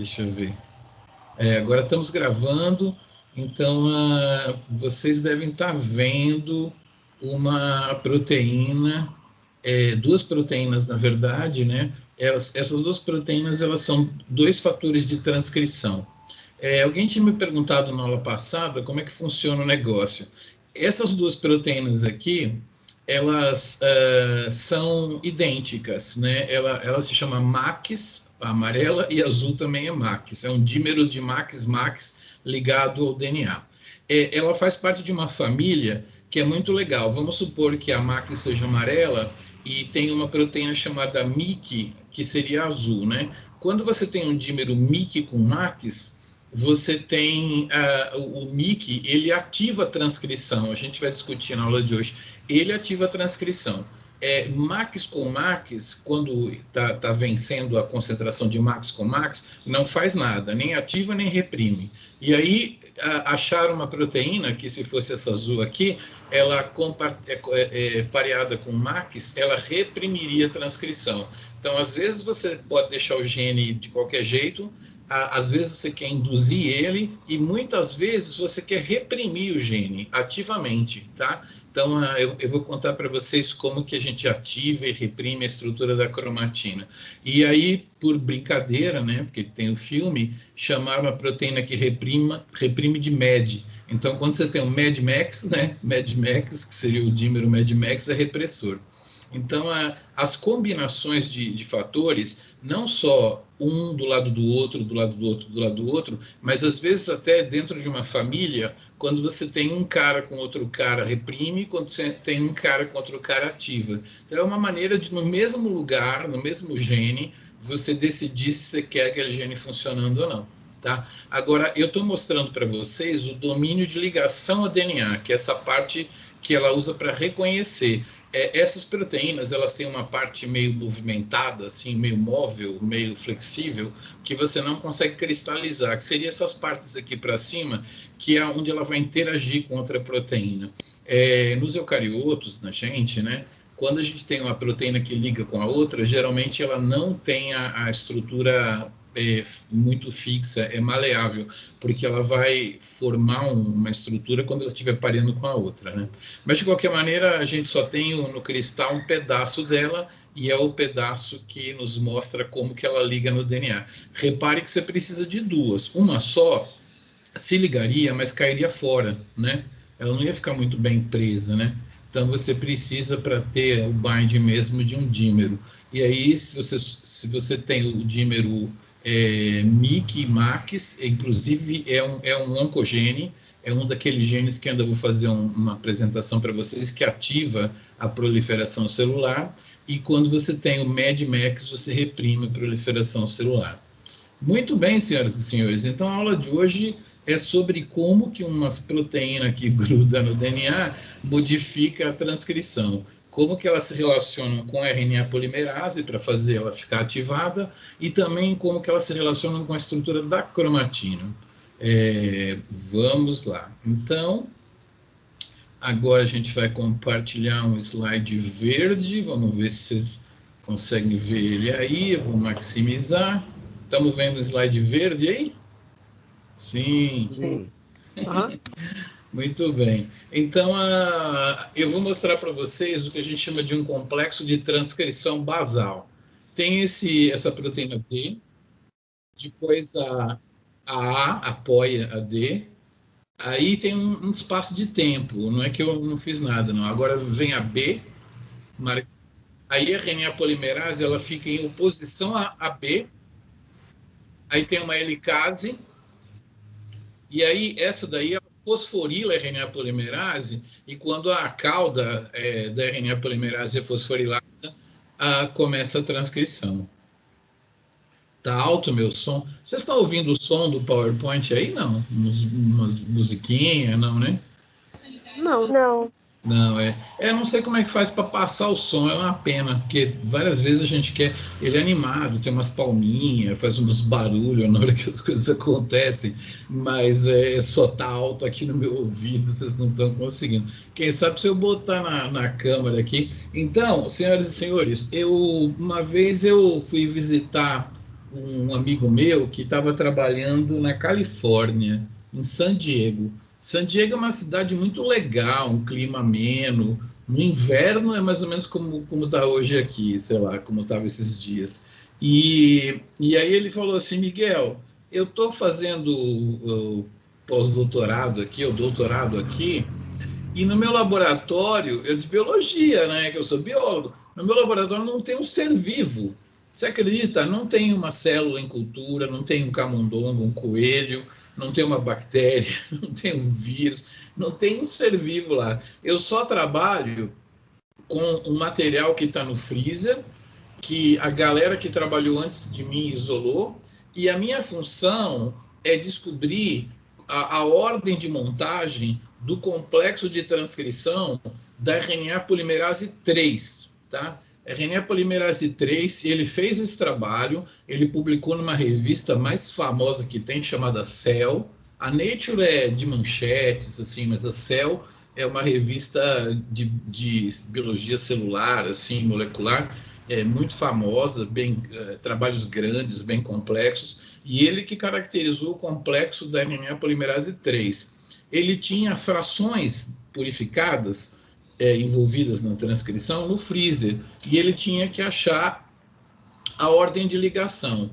Deixa eu ver. Agora estamos gravando, então vocês devem estar vendo uma proteína, duas proteínas, na verdade, né? Essas duas proteínas, elas são dois fatores de transcrição. Alguém tinha me perguntado na aula passada como é que funciona o negócio. Essas duas proteínas aqui, elas são idênticas, né? Ela se chama MAX, a amarela, e azul também é MAX. É um dímero de MAX ligado ao DNA. Ela faz parte de uma família que é muito legal. Vamos supor que a MAX seja amarela e tem uma proteína chamada MIC, que seria azul, né? Quando você tem um dímero MIC com MAX, você tem o MIC, ele ativa a transcrição. A gente vai discutir na aula de hoje. Ele ativa a transcrição. Max com Max, quando está vencendo a concentração de Max com Max, não faz nada, nem ativa nem reprime. E aí acharam uma proteína que, se fosse essa azul aqui, ela pareada com Max, ela reprimiria a transcrição. Então, às vezes você pode deixar o gene de qualquer jeito, às vezes você quer induzir ele, e muitas vezes você quer reprimir o gene ativamente, tá? Então, eu vou contar para vocês como que a gente ativa e reprime a estrutura da cromatina. E aí, por brincadeira, né, porque tem o filme, chamaram a proteína que reprime de MED. Então, quando você tem um MED-MEX, né, MED-MEX, que seria o dímero MED-MEX, é repressor. Então, as combinações de fatores, não só um do lado do outro, do lado do outro, do lado do outro, mas às vezes até dentro de uma família, quando você tem um cara com outro cara reprime, quando você tem um cara com outro cara ativa. Então, é uma maneira de, no mesmo lugar, no mesmo gene, você decidir se você quer aquele gene funcionando ou não. Tá? Agora, eu estou mostrando para vocês o domínio de ligação a DNA, que é essa parte que ela usa para reconhecer. Essas proteínas, elas têm uma parte meio movimentada, assim, meio móvel, meio flexível, que você não consegue cristalizar, que seria essas partes aqui para cima, que é onde ela vai interagir com outra proteína. Nos eucariotos, na gente, né? Quando a gente tem uma proteína que liga com a outra, geralmente ela não tem a estrutura muito fixa, é maleável, porque ela vai formar uma estrutura quando ela estiver pareando com a outra, né? Mas, de qualquer maneira, a gente só tem no cristal um pedaço dela, e é o pedaço que nos mostra como que ela liga no DNA. Repare que você precisa de duas. Uma só se ligaria, mas cairia fora, né? Ela não ia ficar muito bem presa, né? Então, você precisa, para ter o bind mesmo, de um dímero. E aí, se você tem o dímero MIC e MAX, inclusive é um oncogene, é um daqueles genes que ainda vou fazer uma apresentação para vocês, que ativa a proliferação celular, e quando você tem o MED-MEX, você reprime a proliferação celular. Muito bem, senhoras e senhores, então a aula de hoje é sobre como que umas proteínas que grudam no DNA modifica a transcrição, como que elas se relacionam com a RNA polimerase para fazer ela ficar ativada, e também como que elas se relacionam com a estrutura da cromatina. Vamos lá. Então, agora a gente vai compartilhar um slide verde, vamos ver se vocês conseguem ver ele aí, eu vou maximizar. Estamos vendo o slide verde aí? Sim. Sim. Uhum. Muito bem. Então, eu vou mostrar para vocês o que a gente chama de um complexo de transcrição basal. Tem essa proteína D, depois a apoia a D, aí tem um espaço de tempo, não é que eu não fiz nada, não. Agora vem a B, aí a RNA polimerase, ela fica em oposição a B, aí tem uma helicase, e aí essa daí ela fosforila a RNA polimerase, e quando a cauda da RNA polimerase é fosforilada, começa a transcrição. Tá alto o meu som? Vocês estão ouvindo o som do PowerPoint aí? Não? Umas musiquinhas, não, né? Não. Não. Não, não sei como é que faz para passar o som, é uma pena, porque várias vezes a gente quer ele animado, tem umas palminhas, faz uns barulhos na hora que as coisas acontecem, mas só tá alto aqui no meu ouvido, vocês não estão conseguindo. Quem sabe se eu botar na câmera aqui. Então, senhoras e senhores, uma vez eu fui visitar um amigo meu que estava trabalhando na Califórnia, em San Diego. San Diego é uma cidade muito legal, um clima ameno. No inverno é mais ou menos como está hoje aqui, sei lá, como estava esses dias. E aí ele falou assim, Miguel, eu estou fazendo o pós-doutorado aqui, o doutorado aqui, e no meu laboratório, eu de biologia, né, que eu sou biólogo, no meu laboratório não tem um ser vivo. Você acredita? Não tem uma célula em cultura, não tem um camundongo, um coelho, não tem uma bactéria, não tem um vírus, não tem um ser vivo lá. Eu só trabalho com um material que está no freezer, que a galera que trabalhou antes de mim isolou, e a minha função é descobrir a ordem de montagem do complexo de transcrição da RNA polimerase 3, tá? RNA polimerase 3, ele fez esse trabalho, ele publicou numa revista mais famosa que tem, chamada Cell. A Nature é de manchetes, assim, mas a Cell é uma revista de biologia celular, assim, molecular, muito famosa, trabalhos grandes, bem complexos, e ele que caracterizou o complexo da RNA polimerase 3. Ele tinha frações purificadas envolvidas na transcrição no freezer, e ele tinha que achar a ordem de ligação.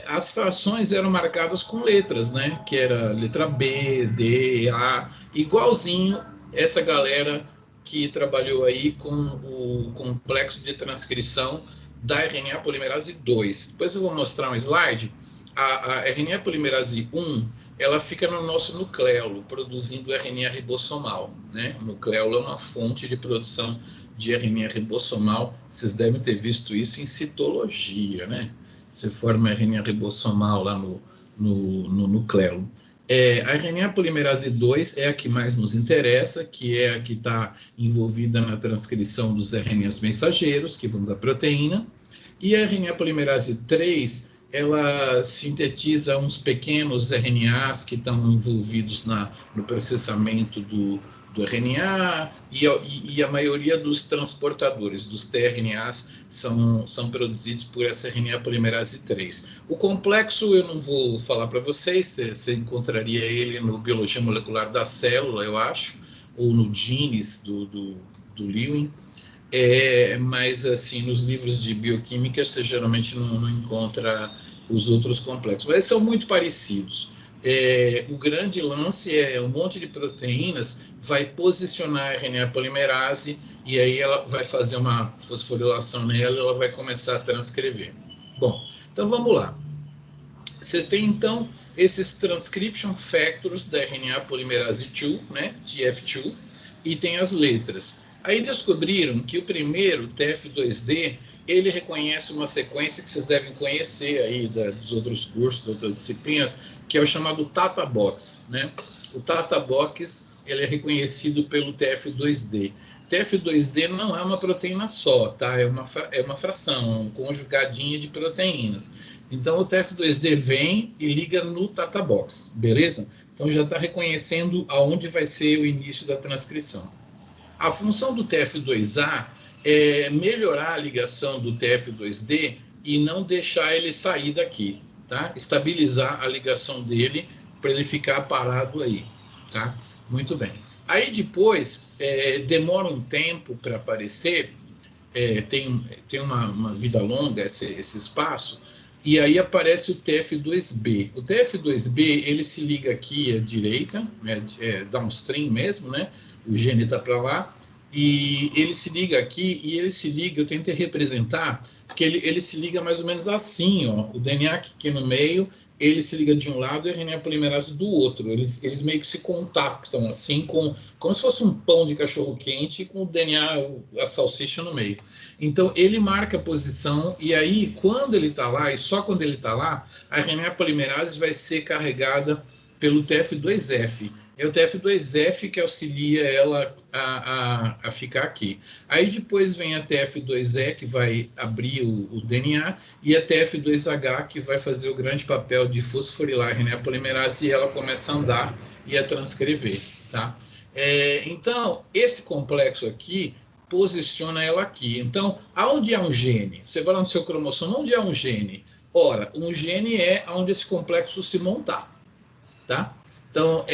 As frações eram marcadas com letras, né? Que era letra B, D, A, igualzinho essa galera que trabalhou aí com o complexo de transcrição da RNA polimerase 2. Depois eu vou mostrar um slide. A RNA polimerase 1, ela fica no nosso nucleolo, produzindo RNA ribossomal, né? O nucleolo é uma fonte de produção de RNA ribossomal. Vocês devem ter visto isso em citologia, né? Você forma RNA ribossomal lá no nucleolo. A RNA polimerase 2 é a que mais nos interessa, que é a que está envolvida na transcrição dos RNAs mensageiros, que vão da proteína. E a RNA polimerase 3, ela sintetiza uns pequenos RNAs que estão envolvidos no processamento do RNA, e a maioria dos transportadores, dos tRNAs, são produzidos por essa RNA polimerase 3. O complexo eu não vou falar para vocês, você encontraria ele no Biologia Molecular da Célula, eu acho, ou no Genes do Lewin. Mas assim, nos livros de bioquímica você geralmente não encontra os outros complexos, mas são muito parecidos. O grande lance é um monte de proteínas vai posicionar a RNA polimerase, e aí ela vai fazer uma fosforilação nela, ela vai começar a transcrever. Bom, então vamos lá. Você tem então esses transcription factors da RNA polimerase 2, né, TF2, e tem as letras. Aí descobriram que o primeiro, TF2D, ele reconhece uma sequência que vocês devem conhecer aí dos outros cursos, outras disciplinas, que é o chamado Tata Box, né? O Tata Box, ele é reconhecido pelo TF2D. TF2D não é uma proteína só, tá? É uma fração, é um conjugadinho de proteínas. Então o TF2D vem e liga no Tata Box, beleza? Então já está reconhecendo aonde vai ser o início da transcrição. A função do TF2A é melhorar a ligação do TF2D e não deixar ele sair daqui, tá? Estabilizar a ligação dele para ele ficar parado aí, tá? Muito bem. Aí depois, demora um tempo para aparecer, tem uma vida longa esse espaço, e aí aparece o TF2B. O TF2B, ele se liga aqui à direita, downstream mesmo, né? O gene está para lá, e ele se liga aqui, eu tentei representar, que ele se liga mais ou menos assim, ó, o DNA aqui no meio, ele se liga de um lado e a RNA polimerase do outro, eles meio que se contactam, assim, como se fosse um pão de cachorro-quente com o DNA, a salsicha no meio. Então, ele marca a posição, e aí, quando ele está lá, e só quando ele está lá, a RNA polimerase vai ser carregada pelo TF2F. É o TF2F que auxilia ela a ficar aqui. Aí depois vem a TF2E, que vai abrir o DNA, e a TF2H, que vai fazer o grande papel de fosforilar a RNA polimerase, e ela começa a andar e a transcrever, tá? Então, esse complexo aqui posiciona ela aqui. Então, aonde é um gene? Você vai lá no seu cromossomo, onde é um gene? Ora, um gene é onde esse complexo se montar, tá? Então,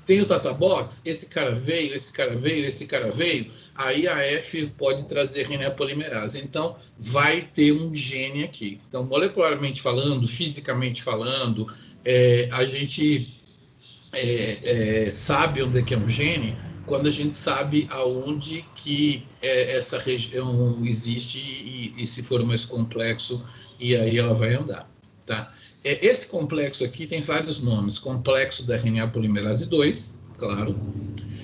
tem o Tata Box, esse cara veio, esse cara veio, esse cara veio, aí a F pode trazer RNA polimerase. Então, vai ter um gene aqui. Então, molecularmente falando, fisicamente falando, a gente sabe onde é que é um gene quando a gente sabe aonde que essa região existe e se for mais complexo, e aí ela vai andar, tá? Esse complexo aqui tem vários nomes, complexo da RNA polimerase 2, claro,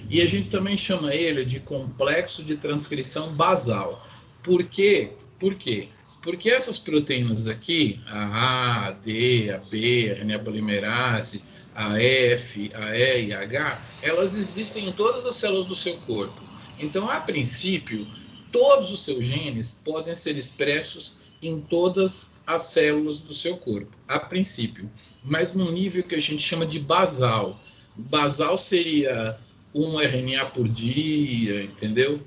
e a gente também chama ele de complexo de transcrição basal. Por quê? Por quê? Porque essas proteínas aqui, a A, a D, a B, a RNA polimerase, a F, a E e a H, elas existem em todas as células do seu corpo. Então, a princípio, todos os seus genes podem ser expressos em todas as células do seu corpo, a princípio, mas num nível que a gente chama de basal. Basal seria um RNA por dia, entendeu?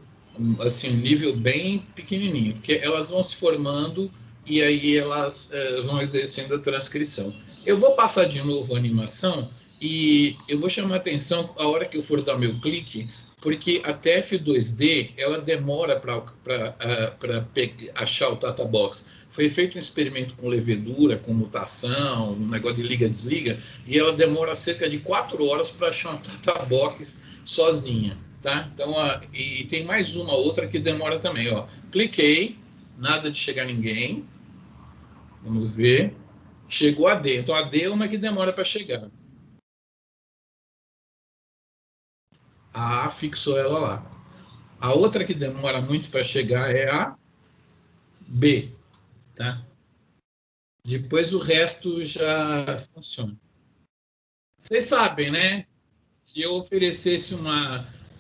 Assim, um nível bem pequenininho, porque elas vão se formando e aí elas vão exercendo a transcrição. Eu vou passar de novo a animação e eu vou chamar a atenção a hora que eu for dar meu clique, porque a TF2D ela demora para achar o Tata Box. Foi feito um experimento com levedura, com mutação, um negócio de liga-desliga, e ela demora cerca de 4 horas para achar um Tata Box sozinha, tá? Então, e tem mais uma outra que demora também, ó. Cliquei, nada de chegar ninguém. Vamos ver. Chegou a D. Então, a D é uma que demora para chegar. A A fixou ela lá. A outra que demora muito para chegar é a B, tá? Depois o resto já funciona. Vocês sabem, né? Se eu oferecesse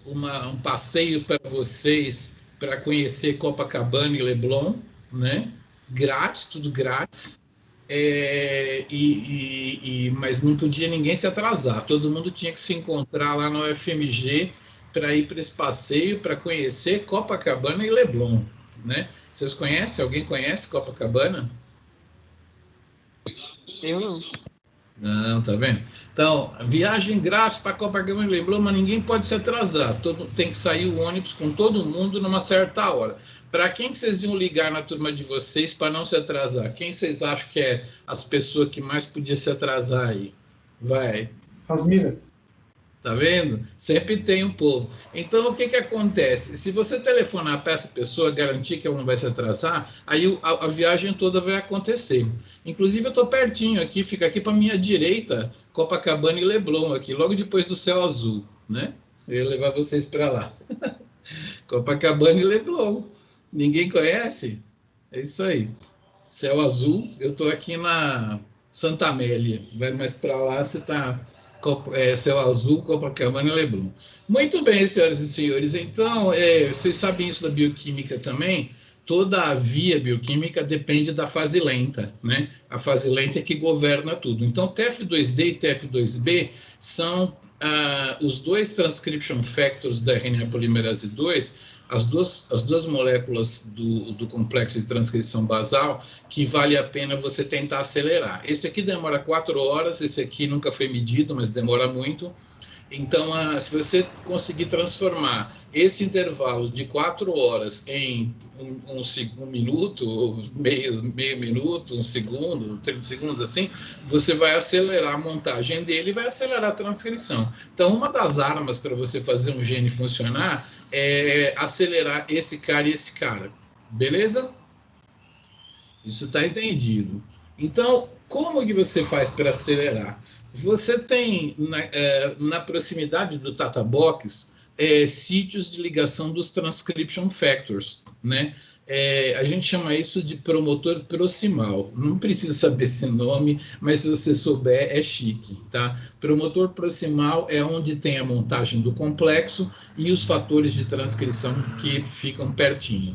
um passeio para vocês para conhecer Copacabana e Leblon, né? Grátis, tudo grátis. Mas não podia ninguém se atrasar. Todo mundo tinha que se encontrar lá no UFMG para ir para esse passeio para conhecer Copacabana e Leblon, né? Vocês conhecem? Alguém conhece Copacabana? Eu não. Não, tá vendo? Então, viagem grátis para Copacabana e Leblon, mas ninguém pode se atrasar. Tem que sair o ônibus com todo mundo numa certa hora. Para quem que vocês iam ligar na turma de vocês para não se atrasar? Quem vocês acham que é as pessoas que mais podia se atrasar aí? Vai. Asmira. Tá vendo? Sempre tem um povo. Então, o que que acontece? Se você telefonar para essa pessoa, garantir que ela não vai se atrasar, aí a viagem toda vai acontecer. Inclusive, eu estou pertinho aqui, fica aqui para minha direita, Copacabana e Leblon, aqui, logo depois do Céu Azul, né? Eu ia levar vocês para lá. Copacabana e Leblon. Ninguém conhece? É isso aí. Céu Azul, eu estou aqui na Santa Amélia. Vai mais para lá, você está... Céu Azul, Copacabana e Leblon. Muito bem, senhoras e senhores. Então, vocês sabem isso da bioquímica também? Toda a via bioquímica depende da fase lenta, né? A fase lenta é que governa tudo. Então, TF2D e TF2B são os dois transcription factors da RNA polimerase 2, as duas moléculas do complexo de transcrição basal, que vale a pena você tentar acelerar. Esse aqui demora 4 horas, esse aqui nunca foi medido, mas demora muito. Então, se você conseguir transformar esse intervalo de 4 horas em um minuto, meio minuto, um segundo, 30 segundos, assim, você vai acelerar a montagem dele e vai acelerar a transcrição. Então, uma das armas para você fazer um gene funcionar é acelerar esse cara e esse cara. Beleza? Isso está entendido. Então, como que você faz para acelerar? Você tem na proximidade do Tata Box sítios de ligação dos transcription factors, né? A gente chama isso de promotor proximal. Não precisa saber esse nome, mas se você souber, é chique, tá? Promotor proximal é onde tem a montagem do complexo e os fatores de transcrição que ficam pertinho.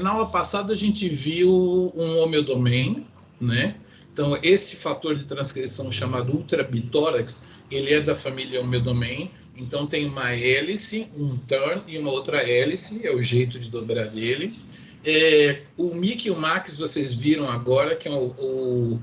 Na aula passada a gente viu um homeodomain, né? Então, esse fator de transcrição chamado ultrabitórax, ele é da família homeodomain. Então, tem uma hélice, um turn e uma outra hélice, é o jeito de dobrar dele. O Mickey e o Max vocês viram agora, que é o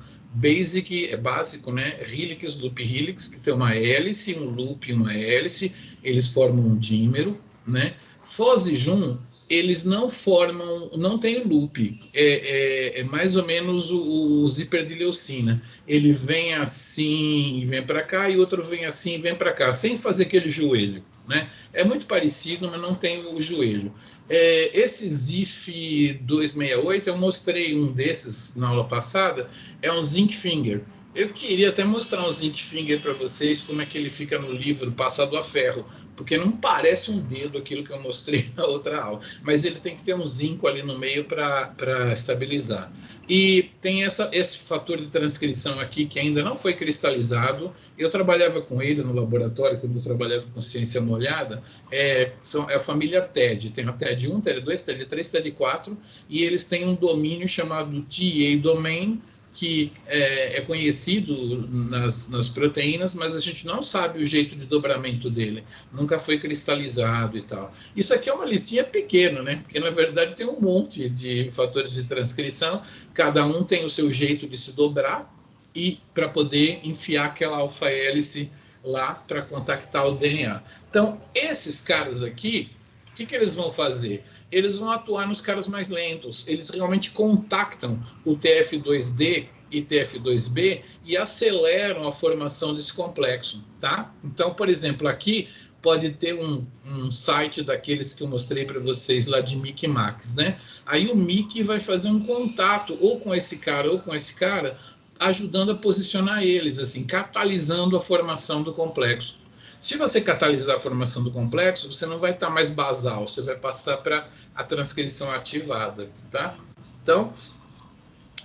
básico, né? Helix, loop helix, que tem uma hélice, um loop e uma hélice, eles formam um dímero, né? Foz e Jun, eles não formam, não tem loop, é mais ou menos o zíper de leucina. Ele vem assim e vem para cá, e outro vem assim e vem para cá, sem fazer aquele joelho, né? É muito parecido, mas não tem o joelho. Esse ZIF 268, eu mostrei um desses na aula passada, é um zinc finger. Eu queria até mostrar um zinc finger para vocês, como é que ele fica no livro Passado a Ferro, porque não parece um dedo aquilo que eu mostrei na outra aula, mas ele tem que ter um zinco ali no meio para estabilizar. E tem esse fator de transcrição aqui que ainda não foi cristalizado. Eu trabalhava com ele no laboratório, quando eu trabalhava com ciência molhada, é a família TED. Tem a TED1, TED2, TED3, TED4, e eles têm um domínio chamado TA domain, que é conhecido nas proteínas, mas a gente não sabe o jeito de dobramento dele, nunca foi cristalizado e tal. Isso aqui é uma listinha pequena, né? Porque na verdade tem um monte de fatores de transcrição, cada um tem o seu jeito de se dobrar e para poder enfiar aquela alfa-hélice lá para contactar o DNA. Então, esses caras aqui, o que eles vão fazer? Eles vão atuar nos caras mais lentos. Eles realmente contactam o TF2D e TF2B e aceleram a formação desse complexo, tá? Então, por exemplo, aqui pode ter um site daqueles que eu mostrei para vocês lá de Mickey e Max, né? Aí o Mickey vai fazer um contato ou com esse cara ou com esse cara, ajudando a posicionar eles, assim, catalisando a formação do complexo. Se você catalisar a formação do complexo, você não vai estar mais basal, você vai passar para a transcrição ativada, tá? Então,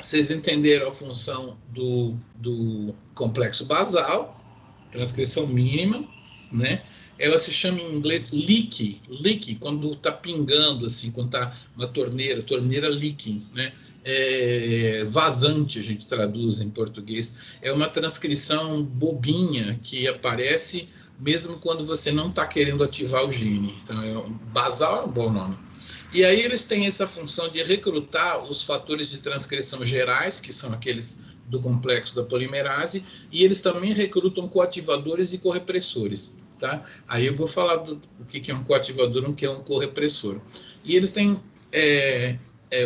vocês entenderam a função do complexo basal, transcrição mínima, né? Ela se chama em inglês leak, quando está pingando, assim, quando está uma torneira leaking, né? Vazante, a gente traduz em português. É uma transcrição bobinha que aparece mesmo quando você não está querendo ativar o gene. Então, basal é um bom nome. E aí eles têm essa função de recrutar os fatores de transcrição gerais, que são aqueles do complexo da polimerase, e eles também recrutam coativadores e correpressores, tá? Aí eu vou falar do que é um coativador e o que é um correpressor. E eles têm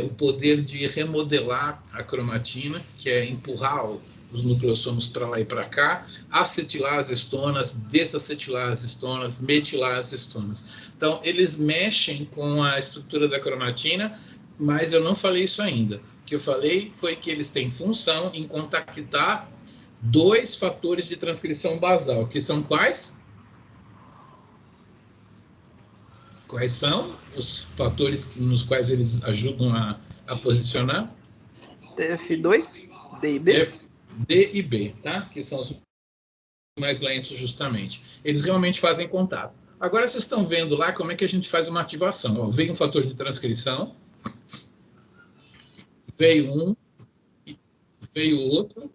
o poder de remodelar a cromatina, que é empurrar os nucleossomos para lá e para cá, acetilar as estonas, desacetilar as estonas, metilar as estonas. Então, eles mexem com a estrutura da cromatina, mas eu não falei isso ainda. O que eu falei foi que eles têm função em contactar dois fatores de transcrição basal, que são quais? Quais são os fatores nos quais eles ajudam a posicionar? TF2, D e B. D e B, tá? Que são os mais lentos, justamente. Eles realmente fazem contato. Agora vocês estão vendo lá como é que a gente faz uma ativação. Ó, veio um fator de transcrição, veio um, veio outro.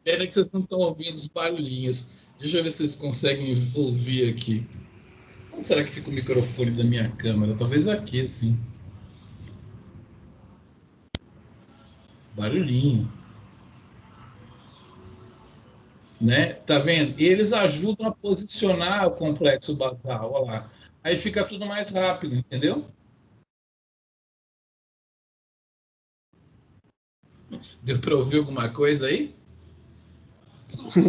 Pena que vocês não estão ouvindo os barulhinhos. Deixa eu ver se vocês conseguem ouvir aqui. Como será que fica o microfone da minha câmera? Talvez aqui, assim. Barulhinho. Né? Tá vendo? E eles ajudam a posicionar o complexo basal, olha lá. Aí fica tudo mais rápido, entendeu? Deu para ouvir alguma coisa aí?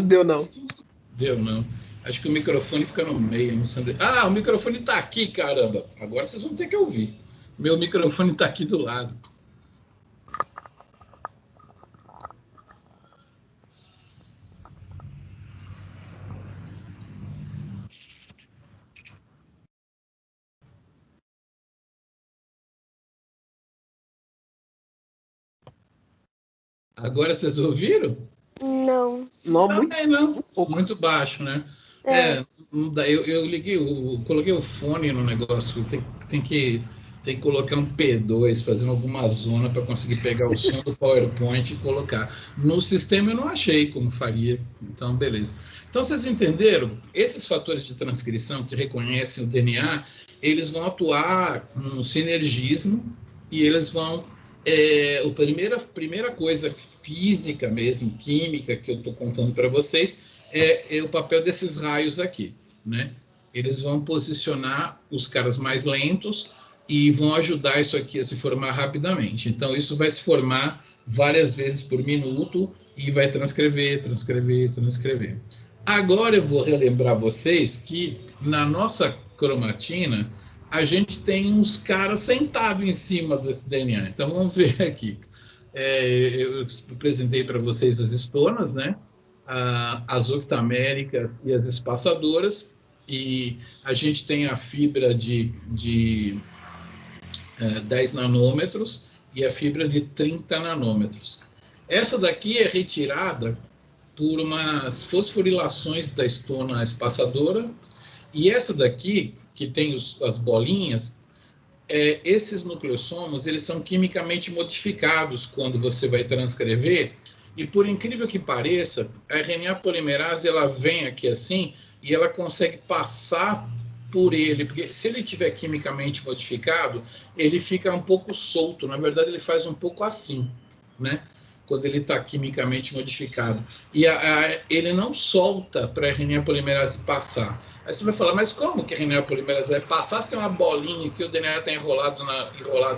Deu não. Deu não. Acho que o microfone fica no meio. Não sei onde... Ah, o microfone está aqui, caramba. Agora vocês vão ter que ouvir. Meu microfone está aqui do lado. Agora vocês ouviram? Não. Não, Também não. Muito baixo, né? Eu liguei, coloquei o fone no negócio. Tem que tem que colocar um P2, fazer alguma zona para conseguir pegar o som do PowerPoint e colocar. No sistema eu não achei como faria, então beleza. Então vocês entenderam? Esses fatores de transcrição que reconhecem o DNA, eles vão atuar num sinergismo e eles vão... a primeira coisa física mesmo, química, que eu estou contando para vocês, é o papel desses raios aqui, né? Eles vão posicionar os caras mais lentos e vão ajudar isso aqui a se formar rapidamente. Então, isso vai se formar várias vezes por minuto e vai transcrever, transcrever, transcrever. Agora eu vou relembrar vocês que na nossa cromatina a gente tem uns caras sentados em cima desse DNA. Então, vamos ver aqui. Eu apresentei para vocês as histonas, né? As octaméricas e as espaçadoras, e a gente tem a fibra de 10 nanômetros e a fibra de 30 nanômetros. Essa daqui é retirada por umas fosforilações da histona espaçadora, e essa daqui, que tem as bolinhas, esses nucleossomos, eles são quimicamente modificados quando você vai transcrever, e por incrível que pareça, a RNA polimerase, ela vem aqui assim, e ela consegue passar por ele, porque se ele tiver quimicamente modificado, ele fica um pouco solto, na verdade ele faz um pouco assim, né? Quando ele está quimicamente modificado. E ele não solta para a RNA polimerase passar. Aí você vai falar, mas como que a RNA polimerase vai passar se tem uma bolinha que o DNA está enrolado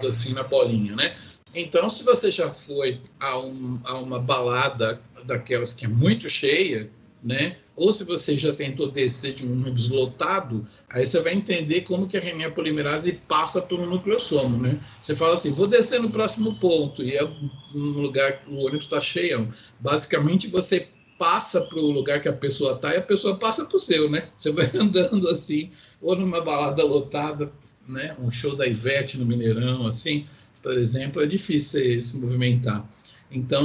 assim na bolinha, né? Então, se você já foi a uma balada daquelas que é muito cheia, né? Ou se você já tentou descer de um ônibus lotado, aí você vai entender como que a RNA polimerase passa por um nucleossomo, né? Você fala assim, vou descer no próximo ponto, e é um lugar que o ônibus está cheio. Basicamente, você passa para o lugar que a pessoa está e a pessoa passa para o seu, né? Você vai andando assim, ou numa balada lotada, né? Um show da Ivete no Mineirão, assim, por exemplo, é difícil se movimentar. Então,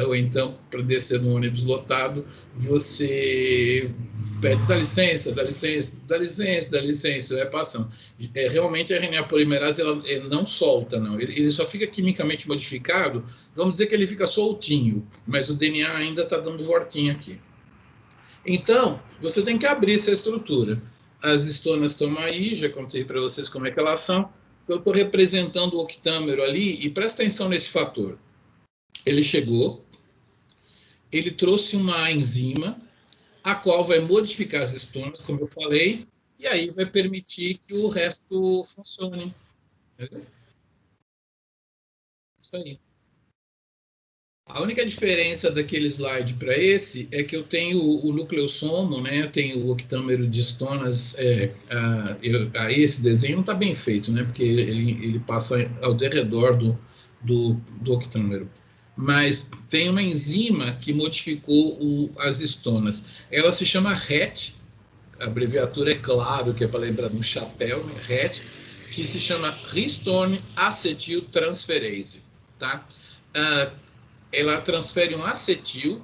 ou então, para descer num ônibus lotado, você pede, dá licença, dá licença, dá licença, dá licença, vai passando. Realmente, a RNA polimerase ela não solta, não. Ele só fica quimicamente modificado, vamos dizer que ele fica soltinho, mas o DNA ainda está dando voltinha aqui. Então, você tem que abrir essa estrutura. As histonas estão aí, já contei para vocês como é que elas são. Eu estou representando o octâmero ali, e presta atenção nesse fator. Ele chegou, ele trouxe uma enzima, a qual vai modificar as histonas, como eu falei, e aí vai permitir que o resto funcione. Entendeu? Isso aí. A única diferença daquele slide para esse é que eu tenho o nucleossomo, né? Eu tenho o octâmero de histonas. Aí esse desenho não está bem feito, né? Porque ele passa ao derredor do octâmero. Mas tem uma enzima que modificou as histonas. Ela se chama RET, a abreviatura é claro que é para lembrar no chapéu, né? RET, que se chama Histone acetiltransferase, tá? Ela transfere um acetil.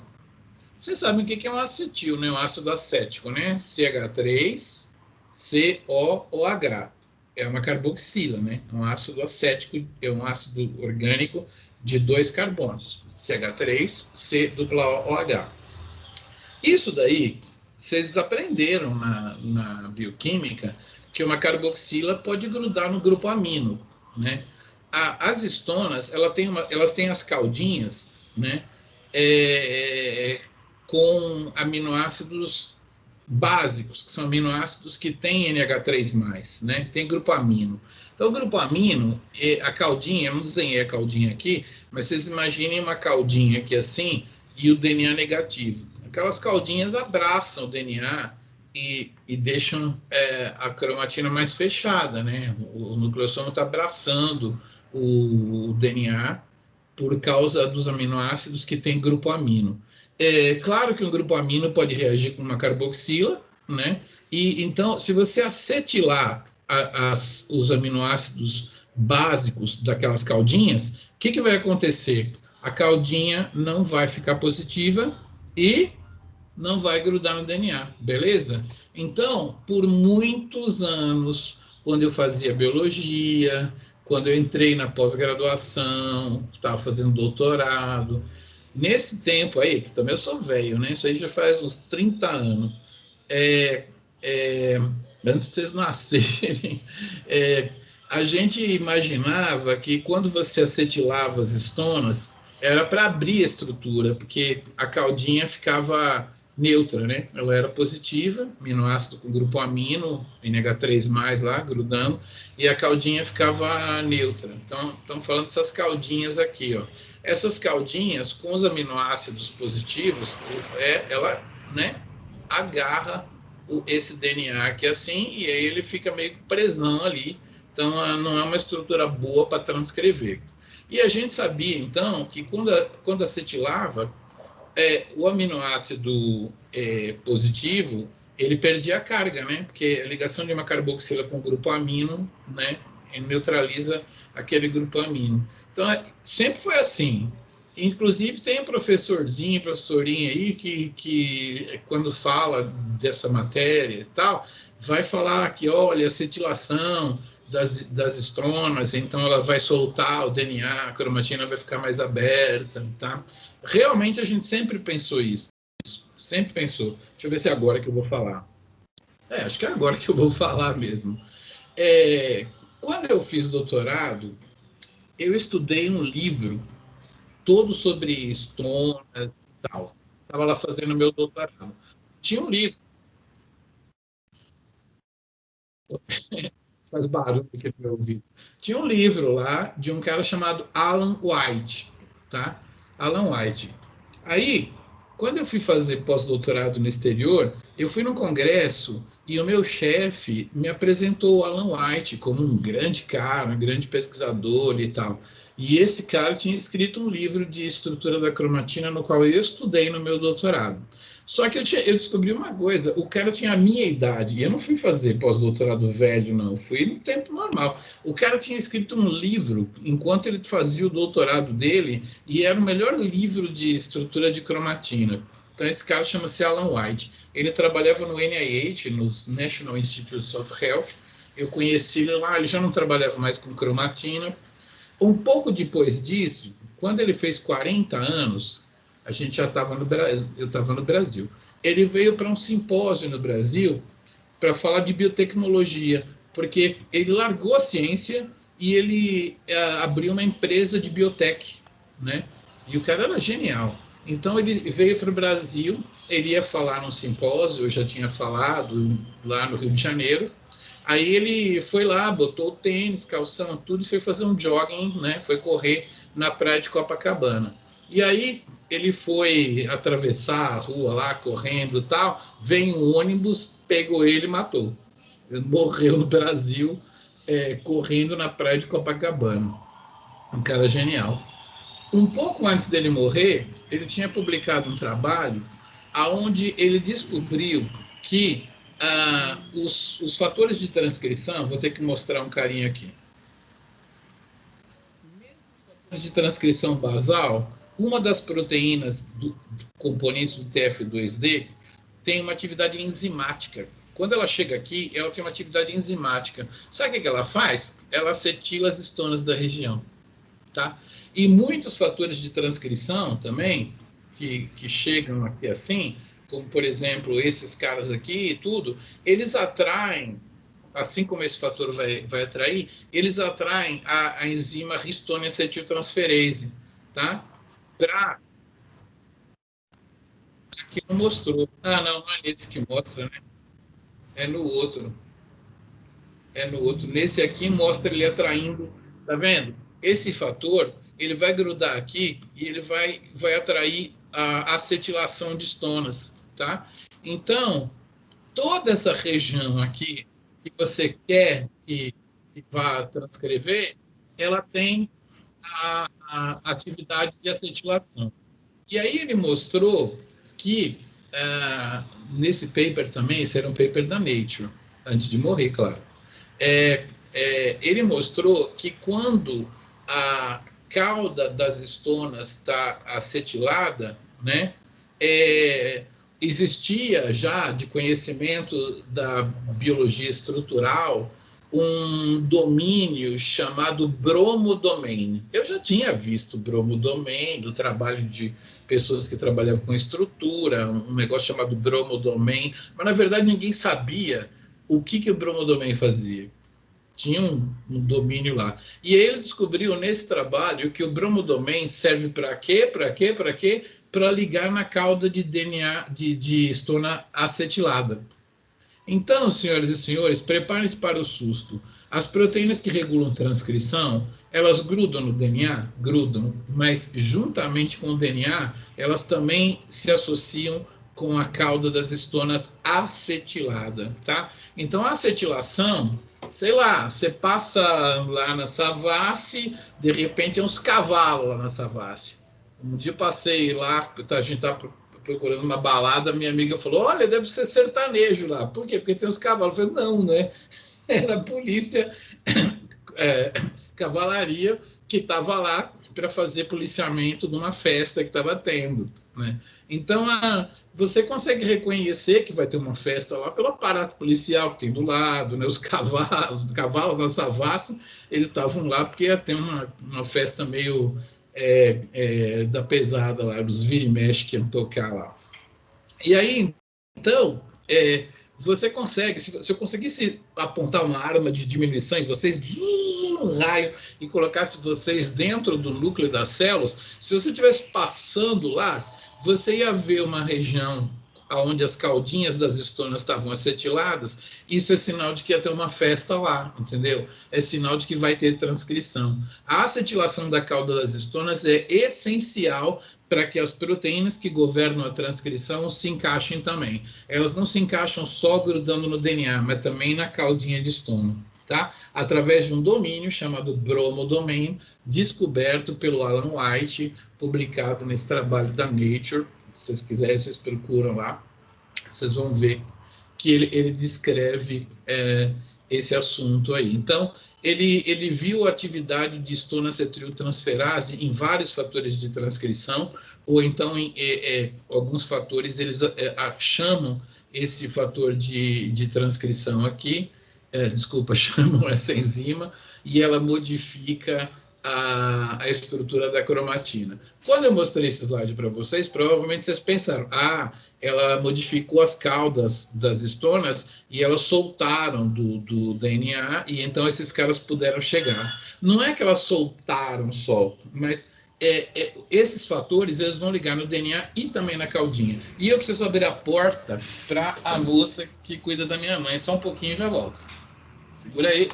Vocês sabem o que é um acetil, né? Um ácido acético, né? CH3, COOH. É uma carboxila, né? Um ácido acético, é um ácido orgânico de 2 carbonos, CH3, COOH. Isso daí, vocês aprenderam na bioquímica que uma carboxila pode grudar no grupo amino, né? As histonas, elas têm as caudinhas, né? Com aminoácidos básicos, que são aminoácidos que têm NH3+, né? Tem grupo amino. Então, o grupo amino, a caudinha, eu não desenhei a caudinha aqui, mas vocês imaginem uma caudinha aqui assim, e o DNA negativo. Aquelas caudinhas abraçam o DNA e deixam a cromatina mais fechada, né? O nucleossomo está abraçando o DNA por causa dos aminoácidos que tem grupo amino. É claro que um grupo amino pode reagir com uma carboxila, né? E então, se você acetilar os aminoácidos básicos daquelas caudinhas, o que vai acontecer? A caudinha não vai ficar positiva e não vai grudar no DNA, beleza? Então, por muitos anos, quando eu fazia biologia, quando eu entrei na pós-graduação, estava fazendo doutorado. Nesse tempo aí, que também eu sou velho, né? Isso aí já faz uns 30 anos. É, é, antes de vocês nascerem, é, a gente imaginava que quando você acetilava as estonas, era para abrir a estrutura, porque a caldinha ficava neutra, né? Ela era positiva, aminoácido com grupo amino, NH3+, lá, grudando, e a caldinha ficava neutra. Então, estamos falando dessas caldinhas aqui, ó. Essas caldinhas, com os aminoácidos positivos, ela, né, agarra esse DNA aqui assim, e aí ele fica meio presão ali. Então, não é uma estrutura boa para transcrever. E a gente sabia, então, que quando acetilava, o aminoácido positivo, ele perdia a carga, né? Porque a ligação de uma carboxila com o grupo amino, né, neutraliza aquele grupo amino. Então, sempre foi assim. Inclusive, tem um professorinho aí, que quando fala dessa matéria e tal, vai falar que, olha, acetilação das estronas, então ela vai soltar o DNA, a cromatina vai ficar mais aberta, tá? Realmente a gente sempre pensou isso, sempre pensou. Deixa eu ver se é agora que eu vou falar. Acho que é agora que eu vou falar mesmo. Quando eu fiz doutorado, eu estudei um livro todo sobre estonas e tal. Estava lá fazendo meu doutorado. Tinha um livro. Faz barulho aqui no meu ouvido. Tinha um livro lá de um cara chamado Alan White, tá? Alan White. Aí, quando eu fui fazer pós-doutorado no exterior, eu fui num congresso e o meu chefe me apresentou o Alan White como um grande cara, um grande pesquisador e tal. E esse cara tinha escrito um livro de estrutura da cromatina, no qual eu estudei no meu doutorado. Só que eu descobri uma coisa, o cara tinha a minha idade, e eu não fui fazer pós-doutorado velho, não, fui no tempo normal. O cara tinha escrito um livro enquanto ele fazia o doutorado dele, e era o melhor livro de estrutura de cromatina. Então esse cara chama-se Alan White. Ele trabalhava no NIH, nos National Institutes of Health. Eu conheci ele lá, ele já não trabalhava mais com cromatina. Um pouco depois disso, quando ele fez 40 anos, a gente já estava no Brasil, eu estava no Brasil. Ele veio para um simpósio no Brasil para falar de biotecnologia, porque ele largou a ciência e ele abriu uma empresa de biotech, né? E o cara era genial. Então ele veio para o Brasil, ele ia falar num simpósio, eu já tinha falado lá no Rio de Janeiro. Aí ele foi lá, botou o tênis, calção, tudo e foi fazer um jogging, né? Foi correr na praia de Copacabana. E aí ele foi atravessar a rua lá, correndo e tal, vem um ônibus, pegou ele e matou. Ele morreu no Brasil, correndo na praia de Copacabana. Um cara genial. Um pouco antes dele morrer, ele tinha publicado um trabalho onde ele descobriu que os fatores de transcrição, vou ter que mostrar um carinha aqui. Mesmo os fatores de transcrição basal, uma das proteínas componentes do TF2D tem uma atividade enzimática. Quando ela chega aqui, ela tem uma atividade enzimática. Sabe o que ela faz? Ela acetila as estonas da região. Tá? E muitos fatores de transcrição também, que chegam aqui assim, como por exemplo esses caras aqui e tudo, eles atraem, assim como esse fator vai atrair, eles atraem a enzima histone acetiltransferase, tá? Aqui não mostrou. Não é esse que mostra, né? É no outro. É no outro. Nesse aqui mostra ele atraindo, tá vendo? Esse fator, ele vai grudar aqui e ele vai atrair a acetilação de estonas, tá? Então, toda essa região aqui que você quer que vá transcrever, ela tem a atividade de acetilação. E aí ele mostrou que, nesse paper também, esse era um paper da Nature, antes de morrer, claro, ele mostrou que quando a cauda das estonas está acetilada, né, existia já de conhecimento da biologia estrutural um domínio chamado bromodomain. Eu já tinha visto bromodomain, do trabalho de pessoas que trabalhavam com estrutura, um negócio chamado bromodomain, mas na verdade ninguém sabia o que o bromodomain fazia. Tinha um domínio lá. E aí ele descobriu nesse trabalho que o bromodomain serve para quê? Para quê? Para quê? Para ligar na cauda de DNA de estona acetilada. Então, senhoras e senhores, preparem-se para o susto. As proteínas que regulam transcrição, elas grudam no DNA? Grudam, mas juntamente com o DNA, elas também se associam com a cauda das estonas acetilada, tá? Então, a acetilação, sei lá, você passa lá na Savassi, de repente tem uns cavalos lá na Savassi. Um dia passei lá, a gente tá procurando uma balada, minha amiga falou, olha, deve ser sertanejo lá. Por quê? Porque tem os cavalos. Eu falei, não, né? Era a polícia, cavalaria, que estava lá para fazer policiamento de uma festa que estava tendo, né? Então, você consegue reconhecer que vai ter uma festa lá pelo aparato policial que tem do lado, né? Os cavalos da Savassi, eles estavam lá porque ia ter uma festa meio da pesada lá, dos vira e mexe que iam tocar lá. E aí, então, você consegue, se eu conseguisse apontar uma arma de diminuição em vocês, um raio, e colocasse vocês dentro do núcleo das células, se você estivesse passando lá, você ia ver uma região onde as caudinhas das estonas estavam acetiladas, isso é sinal de que ia ter uma festa lá, entendeu? É sinal de que vai ter transcrição. A acetilação da cauda das estonas é essencial para que as proteínas que governam a transcrição se encaixem também. Elas não se encaixam só grudando no DNA, mas também na caudinha de estômago, tá? Através de um domínio chamado bromodomain, descoberto pelo Alan White, publicado nesse trabalho da Nature. Se vocês quiserem, vocês procuram lá, vocês vão ver que ele descreve esse assunto aí. Então, ele viu a atividade de estonacetiltransferase em vários fatores de transcrição, ou então em alguns fatores, eles chamam esse fator de transcrição aqui, chamam essa enzima, e ela modifica a estrutura da cromatina. Quando eu mostrei esse slide para vocês, provavelmente vocês pensaram, ela modificou as caudas das estonas e elas soltaram do DNA, e então esses caras puderam chegar. Não é que elas soltaram só, mas esses fatores eles vão ligar no DNA e também na caudinha. E eu preciso abrir a porta para a moça que cuida da minha mãe. Só um pouquinho e já volto. Segura aí.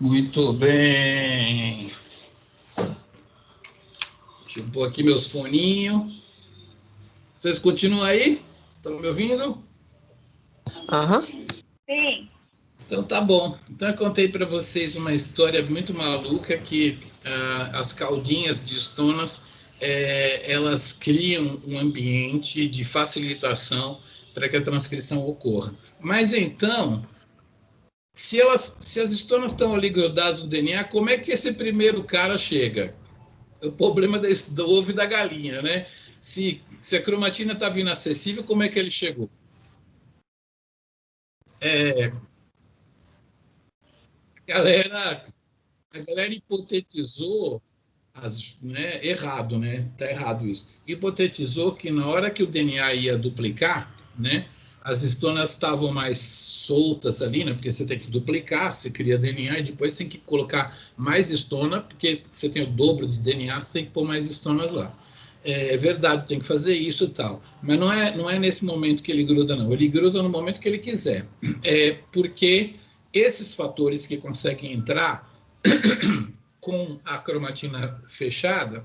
Muito bem. Deixa eu pôr aqui meus foninhos. Vocês continuam aí? Estão me ouvindo? Aham. Sim. Então tá bom. Então eu contei para vocês uma história muito maluca que as caudinhas de estonas elas criam um ambiente de facilitação para que a transcrição ocorra. Mas então, se as estonas estão ali grudadas no DNA, como é que esse primeiro cara chega? O problema do ovo e da galinha, né? Se a cromatina estava inacessível, como é que ele chegou? A galera hipotetizou, errado, né? Tá errado isso. Hipotetizou que na hora que o DNA ia duplicar, né? As estonas estavam mais soltas ali, né? Porque você tem que duplicar, você cria DNA e depois tem que colocar mais estona, porque você tem o dobro de DNA, você tem que pôr mais estonas lá. É verdade, tem que fazer isso e tal. Mas não é nesse momento que ele gruda, não. Ele gruda no momento que ele quiser. Porque esses fatores que conseguem entrar com a cromatina fechada,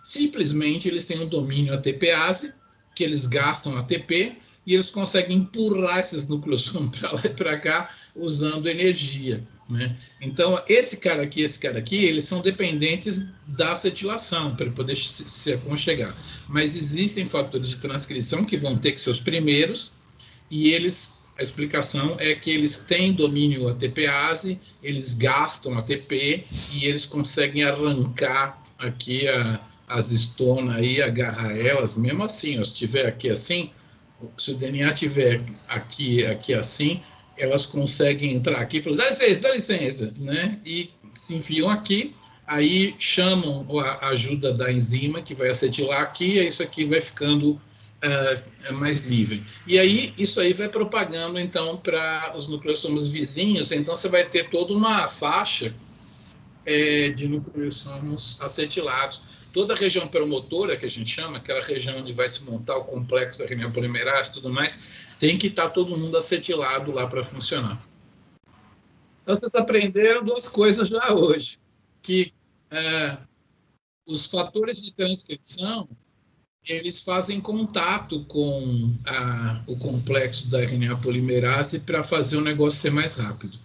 simplesmente eles têm um domínio ATPase, que eles gastam ATP, e eles conseguem empurrar esses nucleossomos para lá e para cá usando energia, né? Então, esse cara aqui, eles são dependentes da acetilação para poder se aconchegar. Mas existem fatores de transcrição que vão ter que ser os primeiros, e a explicação é que eles têm domínio ATPase, eles gastam ATP e eles conseguem arrancar aqui as estonas aí, agarrar elas, mesmo assim, ó, se tiver aqui assim, se o DNA tiver aqui assim, elas conseguem entrar aqui e falar, dá licença, né? E se enfiam aqui, aí chamam a ajuda da enzima que vai acetilar aqui, e isso aqui vai ficando mais livre. E aí, isso aí vai propagando, então, para os nucleossomos vizinhos, então você vai ter toda uma faixa de nucleossomos acetilados. Toda a região promotora, que a gente chama, aquela região onde vai se montar o complexo da RNA polimerase e tudo mais, tem que estar todo mundo acetilado lá para funcionar. Então, vocês aprenderam duas coisas já hoje, que os fatores de transcrição, eles fazem contato com o complexo da RNA polimerase para fazer o negócio ser mais rápido.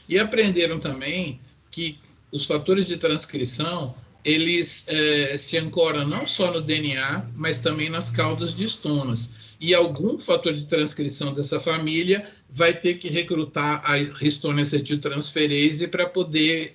E aprenderam também que os fatores de transcrição, eles se ancoram não só no DNA, mas também nas caudas de estonas. E algum fator de transcrição dessa família vai ter que recrutar a histona acetiltransferase para poder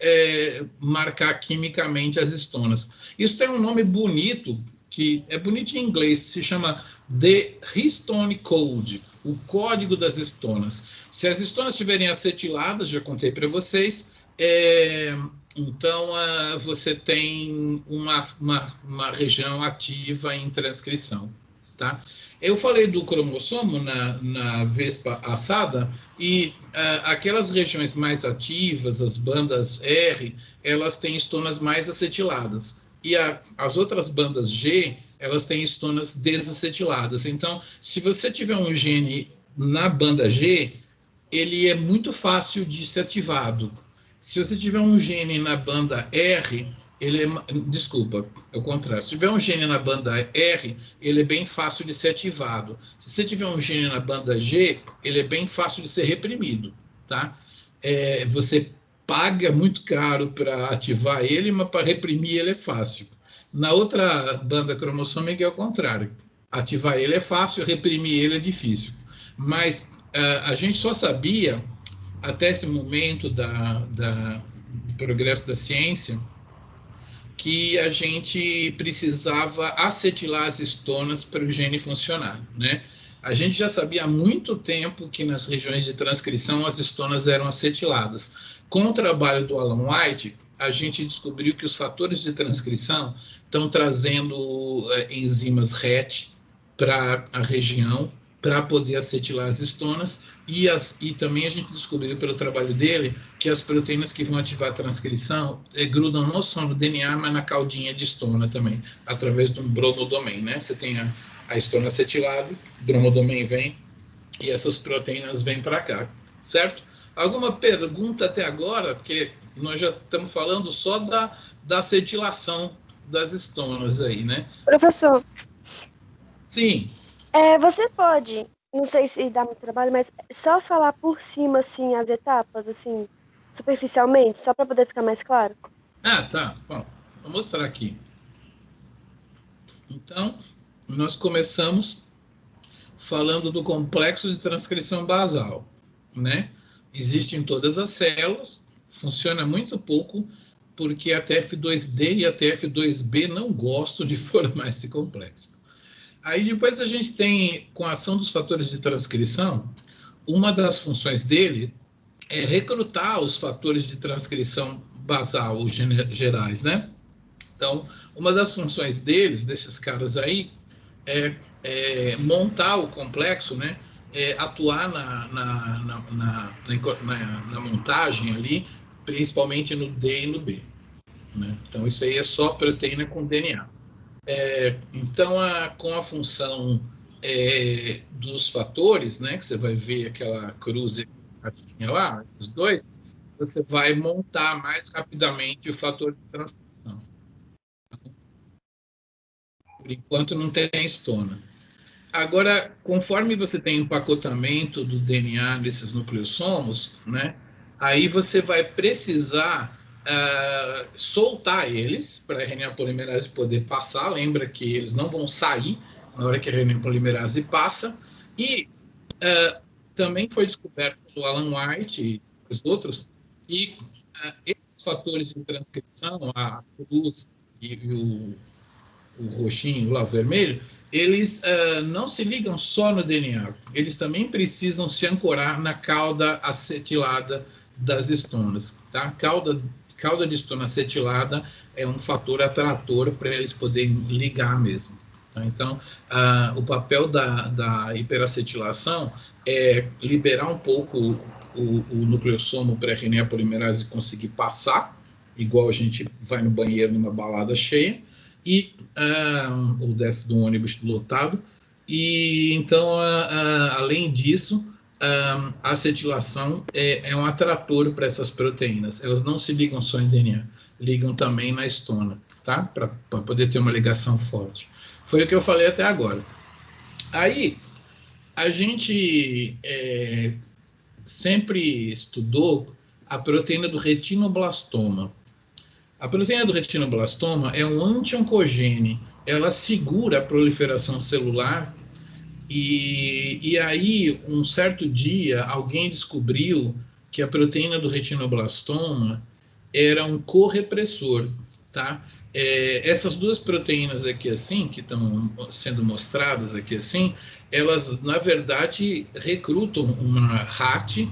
marcar quimicamente as estonas. Isso tem um nome bonito, que é bonito em inglês, se chama The Histone Code, o código das estonas. Se as estonas estiverem acetiladas, já contei para vocês, então você tem uma região ativa em transcrição. Tá? Eu falei do cromossomo na vez passada, e aquelas regiões mais ativas, as bandas R, elas têm estonas mais acetiladas. E as outras bandas G, elas têm estonas desacetiladas. Então, se você tiver um gene na banda G, ele é muito fácil de ser ativado. Se você tiver um gene na banda R, desculpa, é o contrário. Se tiver um gene na banda R, ele é bem fácil de ser ativado. Se você tiver um gene na banda G, ele é bem fácil de ser reprimido, tá? Você paga muito caro para ativar ele, mas para reprimir ele é fácil. Na outra banda cromossômica é o contrário. Ativar ele é fácil, reprimir ele é difícil. Mas a gente só sabia, até esse momento do progresso da ciência, que a gente precisava acetilar as estonas para o gene funcionar, né? A gente já sabia há muito tempo que nas regiões de transcrição as estonas eram acetiladas. Com o trabalho do Alan White, a gente descobriu que os fatores de transcrição estão trazendo enzimas RET para a região, para poder acetilar as estonas, e também a gente descobriu pelo trabalho dele que as proteínas que vão ativar a transcrição grudam não só no DNA, mas na caudinha de estona também, através de um bromodomain, né? Você tem a estona acetilada, o bromodomain vem, e essas proteínas vêm para cá, certo? Alguma pergunta até agora? Porque nós já estamos falando só da acetilação das estonas aí, né? Professor, Sim. Você pode, não sei se dá muito trabalho, mas só falar por cima, assim, as etapas, assim, superficialmente, só para poder ficar mais claro? Tá. Bom, vou mostrar aqui. Então, nós começamos falando do complexo de transcrição basal, né? Existe em todas as células, funciona muito pouco, porque a TF2D e a TF2B não gostam de formar esse complexo. Aí depois a gente tem, com a ação dos fatores de transcrição, uma das funções dele é recrutar os fatores de transcrição basal, os gerais, né? Então, uma das funções desses caras aí, é montar o complexo, né? Atuar na montagem ali, principalmente no D e no B. Né? Então, isso aí é só proteína com DNA. Então, com a função dos fatores, né, que você vai ver aquela cruz assim lá, esses dois, você vai montar mais rapidamente o fator de transcrição. Por enquanto, não tem estona. Agora, conforme você tem empacotamento do DNA nesses nucleossomos, né, aí você vai precisar soltar eles para a RNA polimerase poder passar. Lembra que eles não vão sair na hora que a RNA polimerase passa. E também foi descoberto pelo Alan White e os outros que esses fatores de transcrição, a cruz e o roxinho, lá o vermelho, eles não se ligam só no DNA, eles também precisam se ancorar na cauda acetilada das estonas. Tá? Cauda de estona acetilada é um fator atrator para eles poderem ligar mesmo. Tá? Então, o papel da hiperacetilação é liberar um pouco o nucleossomo para a RNA polimerase conseguir passar, igual a gente vai no banheiro numa balada cheia, e ou desce do ônibus lotado. E então, além disso, a acetilação é um atrator para essas proteínas. Elas não se ligam só em DNA, ligam também na estona, tá? Para poder ter uma ligação forte. Foi o que eu falei até agora. Aí, a gente sempre estudou a proteína do retinoblastoma. A proteína do retinoblastoma é um anti-oncogene, ela segura a proliferação celular e aí, um certo dia, alguém descobriu que a proteína do retinoblastoma era um correpressor, tá? Essas duas proteínas aqui assim, que estão sendo mostradas aqui assim, elas, na verdade, recrutam uma RAT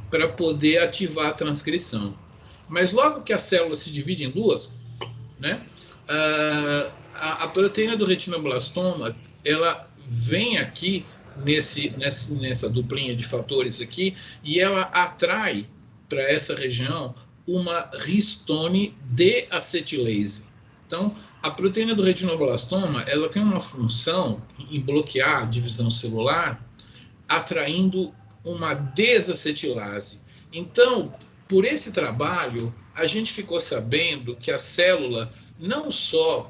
para poder ativar a transcrição. Mas logo que a célula se divide em duas, né, a proteína do retinoblastoma, ela vem aqui nessa duplinha de fatores aqui e ela atrai para essa região uma histone deacetilase. Então, a proteína do retinoblastoma, ela tem uma função em bloquear a divisão celular, atraindo uma desacetilase. Então, por esse trabalho, a gente ficou sabendo que a célula não só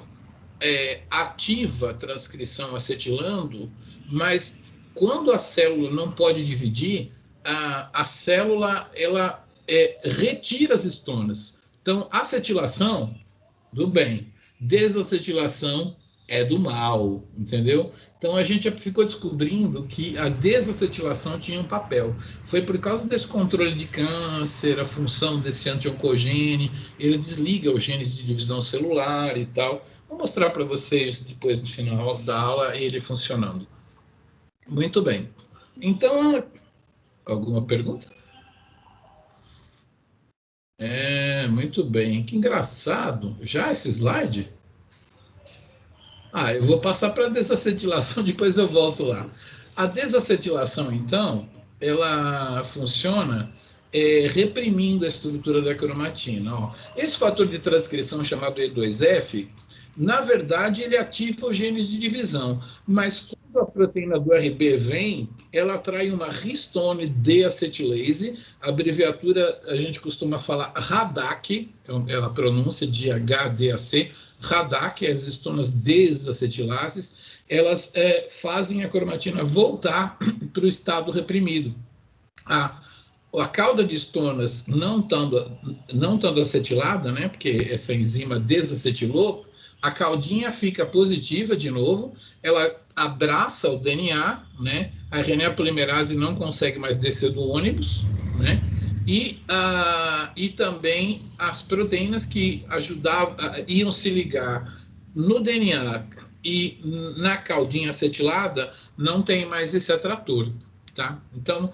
ativa a transcrição acetilando, mas quando a célula não pode dividir, a célula ela retira as estonas. Então, acetilação, do bem. Desacetilação é do mal, entendeu? Então a gente ficou descobrindo que a desacetilação tinha um papel. Foi por causa desse controle de câncer, a função desse anti-oncogene, ele desliga os genes de divisão celular e tal. Vou mostrar para vocês depois no final da aula ele funcionando. Muito bem. Então, alguma pergunta? Muito bem. Que engraçado. Já esse slide? Eu vou passar para a desacetilação, depois eu volto lá. A desacetilação, então, ela funciona reprimindo a estrutura da cromatina. Ó. Esse fator de transcrição chamado E2F, na verdade, ele ativa os genes de divisão, mas quando a proteína do RB vem, ela atrai uma histone deacetilase, a abreviatura a gente costuma falar RADAC, ela pronúncia de HDAC, RADAC, as estonas desacetilases, elas fazem a cromatina voltar para o estado reprimido. A cauda de estonas não estando acetilada, né, porque essa enzima desacetilou, a caudinha fica positiva de novo, ela abraça o DNA, né, a RNA polimerase não consegue mais descer do ônibus, né, e também as proteínas que iam se ligar no DNA e na caudinha acetilada não tem mais esse atrator, tá? Então,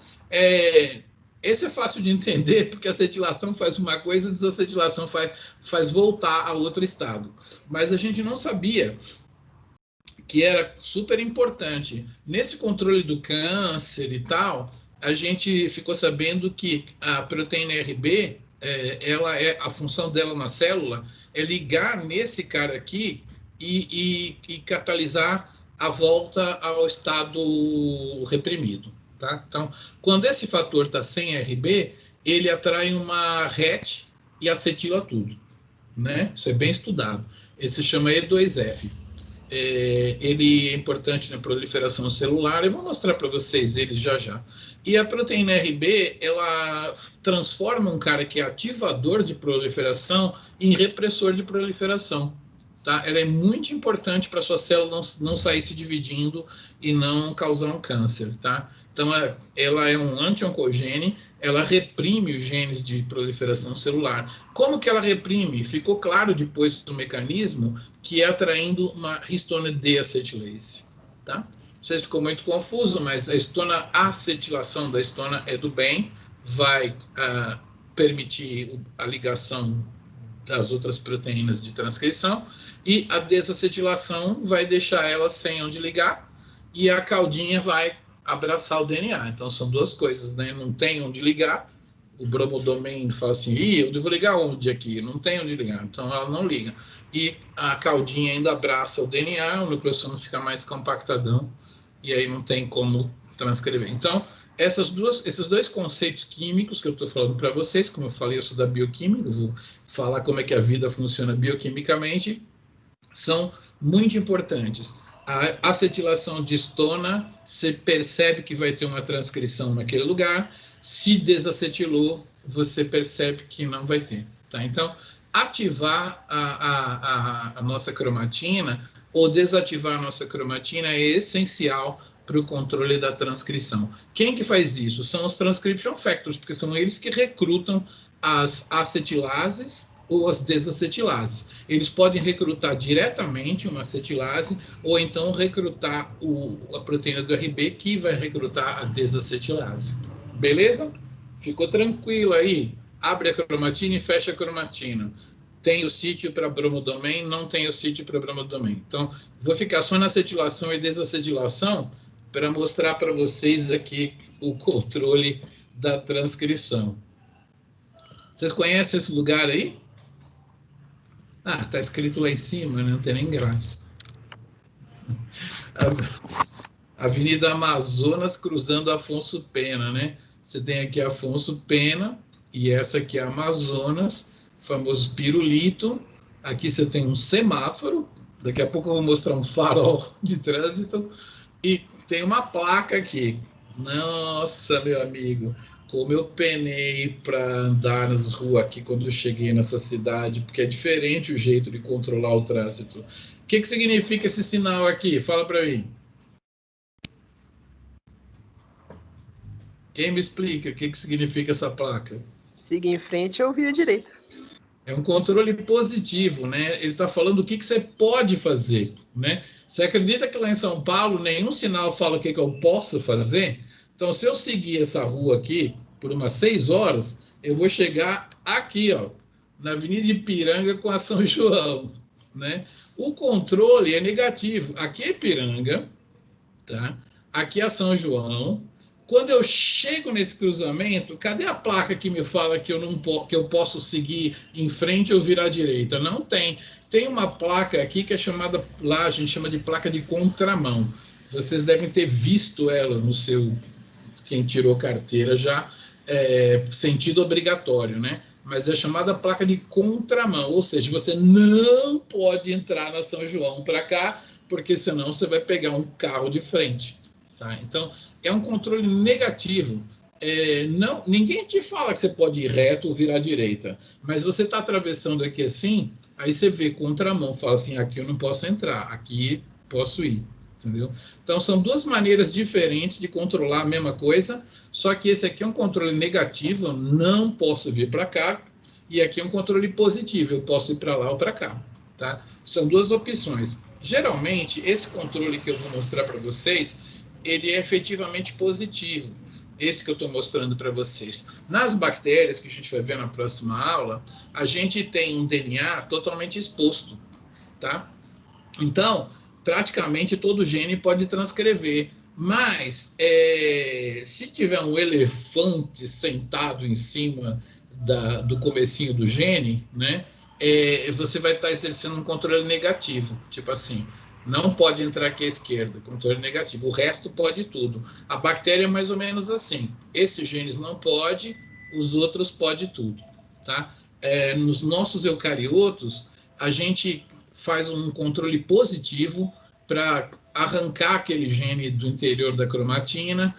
esse é fácil de entender, porque a acetilação faz uma coisa, a desacetilação faz voltar a outro estado. Mas a gente não sabia que era super importante. Nesse controle do câncer e tal, a gente ficou sabendo que a proteína RB, a função dela na célula é ligar nesse cara aqui e catalisar a volta ao estado reprimido. Tá? Então, quando esse fator está sem RB, ele atrai uma RET e acetila tudo. Né? Isso é bem estudado. Esse se chama E2F. ele é importante na proliferação celular. Eu vou mostrar para vocês ele já já. E a proteína RB, ela transforma um cara que é ativador de proliferação em repressor de proliferação. Tá? Ela é muito importante para a sua célula não sair se dividindo e não causar um câncer. Tá? Então, ela é um anti-oncogene, ela reprime os genes de proliferação celular. Como que ela reprime? Ficou claro depois do mecanismo que é atraindo uma histona deacetylase. Tá? Não sei se ficou muito confuso, mas a histona acetilação da histona é do bem, vai permitir a ligação das outras proteínas de transcrição, e a desacetilação vai deixar ela sem onde ligar, e a caudinha vai abraçar o DNA. Então, são duas coisas, né? Não tem onde ligar, o bromodomain fala assim, eu devo ligar onde aqui? Não tem onde ligar, então ela não liga. E a caudinha ainda abraça o DNA, o nucleossome fica mais compactadão, e aí não tem como transcrever. Então, esses dois conceitos químicos que eu estou falando para vocês, como eu falei, eu sou da bioquímica, vou falar como é que a vida funciona bioquimicamente, são muito importantes. A acetilação de histona, você percebe que vai ter uma transcrição naquele lugar, se desacetilou, você percebe que não vai ter. Tá? Então, ativar a nossa cromatina ou desativar a nossa cromatina é essencial para o controle da transcrição. Quem que faz isso? São os transcription factors, porque são eles que recrutam as acetilases ou as desacetilases. Eles podem recrutar diretamente uma acetilase ou então recrutar a proteína do RB, que vai recrutar a desacetilase. Beleza? Ficou tranquilo aí? Abre a cromatina e fecha a cromatina. Tem o sítio para bromodomain, não tem o sítio para bromodomain. Então, vou ficar só na acetilação e desacetilação para mostrar para vocês aqui o controle da transcrição. Vocês conhecem esse lugar aí? Tá escrito lá em cima, né? Não tem nem graça. Avenida Amazonas cruzando Afonso Pena, né? Você tem aqui Afonso Pena e essa aqui é Amazonas, famoso pirulito. Aqui você tem um semáforo, daqui a pouco eu vou mostrar um farol de trânsito, e tem uma placa aqui. Nossa, meu amigo, como eu penei para andar nas ruas aqui quando eu cheguei nessa cidade, porque é diferente o jeito de controlar o trânsito. O que significa esse sinal aqui? Fala para mim. Quem me explica o que significa essa placa? Siga em frente ou vira direita. É um controle positivo, né? Ele está falando o que você pode fazer, né? Você acredita que lá em São Paulo nenhum sinal fala o que eu posso fazer? Então, se eu seguir essa rua aqui por umas 6 horas, eu vou chegar aqui, ó, na Avenida Ipiranga com a São João, né? O controle é negativo. Aqui é Ipiranga, tá? Aqui é a São João. Quando eu chego nesse cruzamento, cadê a placa que me fala que eu posso seguir em frente ou virar à direita? Não tem. Tem uma placa aqui que é chamada, lá a gente chama de placa de contramão. Vocês devem ter visto ela no seu, quem tirou carteira já, sentido obrigatório, né? Mas é chamada placa de contramão, ou seja, você não pode entrar na São João para cá, porque senão você vai pegar um carro de frente. Tá? Então, é um controle negativo. Ninguém te fala que você pode ir reto ou virar à direita, mas você está atravessando aqui assim, aí você vê contramão, fala assim, aqui eu não posso entrar, aqui posso ir. Entendeu? Então, são duas maneiras diferentes de controlar a mesma coisa, só que esse aqui é um controle negativo, eu não posso vir para cá, e aqui é um controle positivo, eu posso ir para lá ou para cá. Tá? São duas opções. Geralmente, esse controle que eu vou mostrar para vocês, ele é efetivamente positivo, esse que eu estou mostrando para vocês. Nas bactérias, que a gente vai ver na próxima aula, a gente tem um DNA totalmente exposto, tá? Então, praticamente todo gene pode transcrever, mas se tiver um elefante sentado em cima do comecinho do gene, né, você vai estar exercendo um controle negativo, tipo assim, não pode entrar aqui à esquerda, controle negativo, o resto pode tudo. A bactéria é mais ou menos assim, esses genes não pode, os outros pode tudo, tá? Nos nossos eucariotos, a gente faz um controle positivo para arrancar aquele gene do interior da cromatina,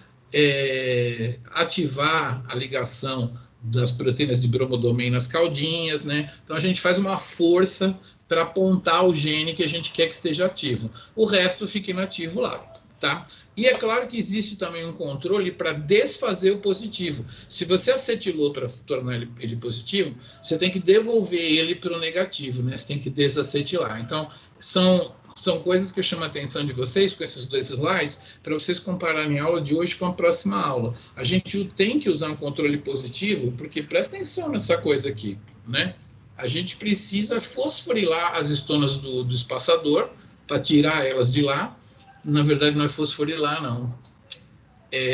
ativar a ligação das proteínas de bromodomain nas caudinhas, né? Então a gente faz uma força para apontar o gene que a gente quer que esteja ativo. O resto fica inativo lá, tá? E é claro que existe também um controle para desfazer o positivo. Se você acetilou para tornar ele positivo, você tem que devolver ele para o negativo, né? Você tem que desacetilar. Então, são coisas que eu chamo a atenção de vocês com esses 2 slides, para vocês compararem a aula de hoje com a próxima aula. A gente tem que usar um controle positivo, porque presta atenção nessa coisa aqui, né? A gente precisa fosforilar as estonas do espaçador, para tirar elas de lá. Na verdade, não é fosforilar, não.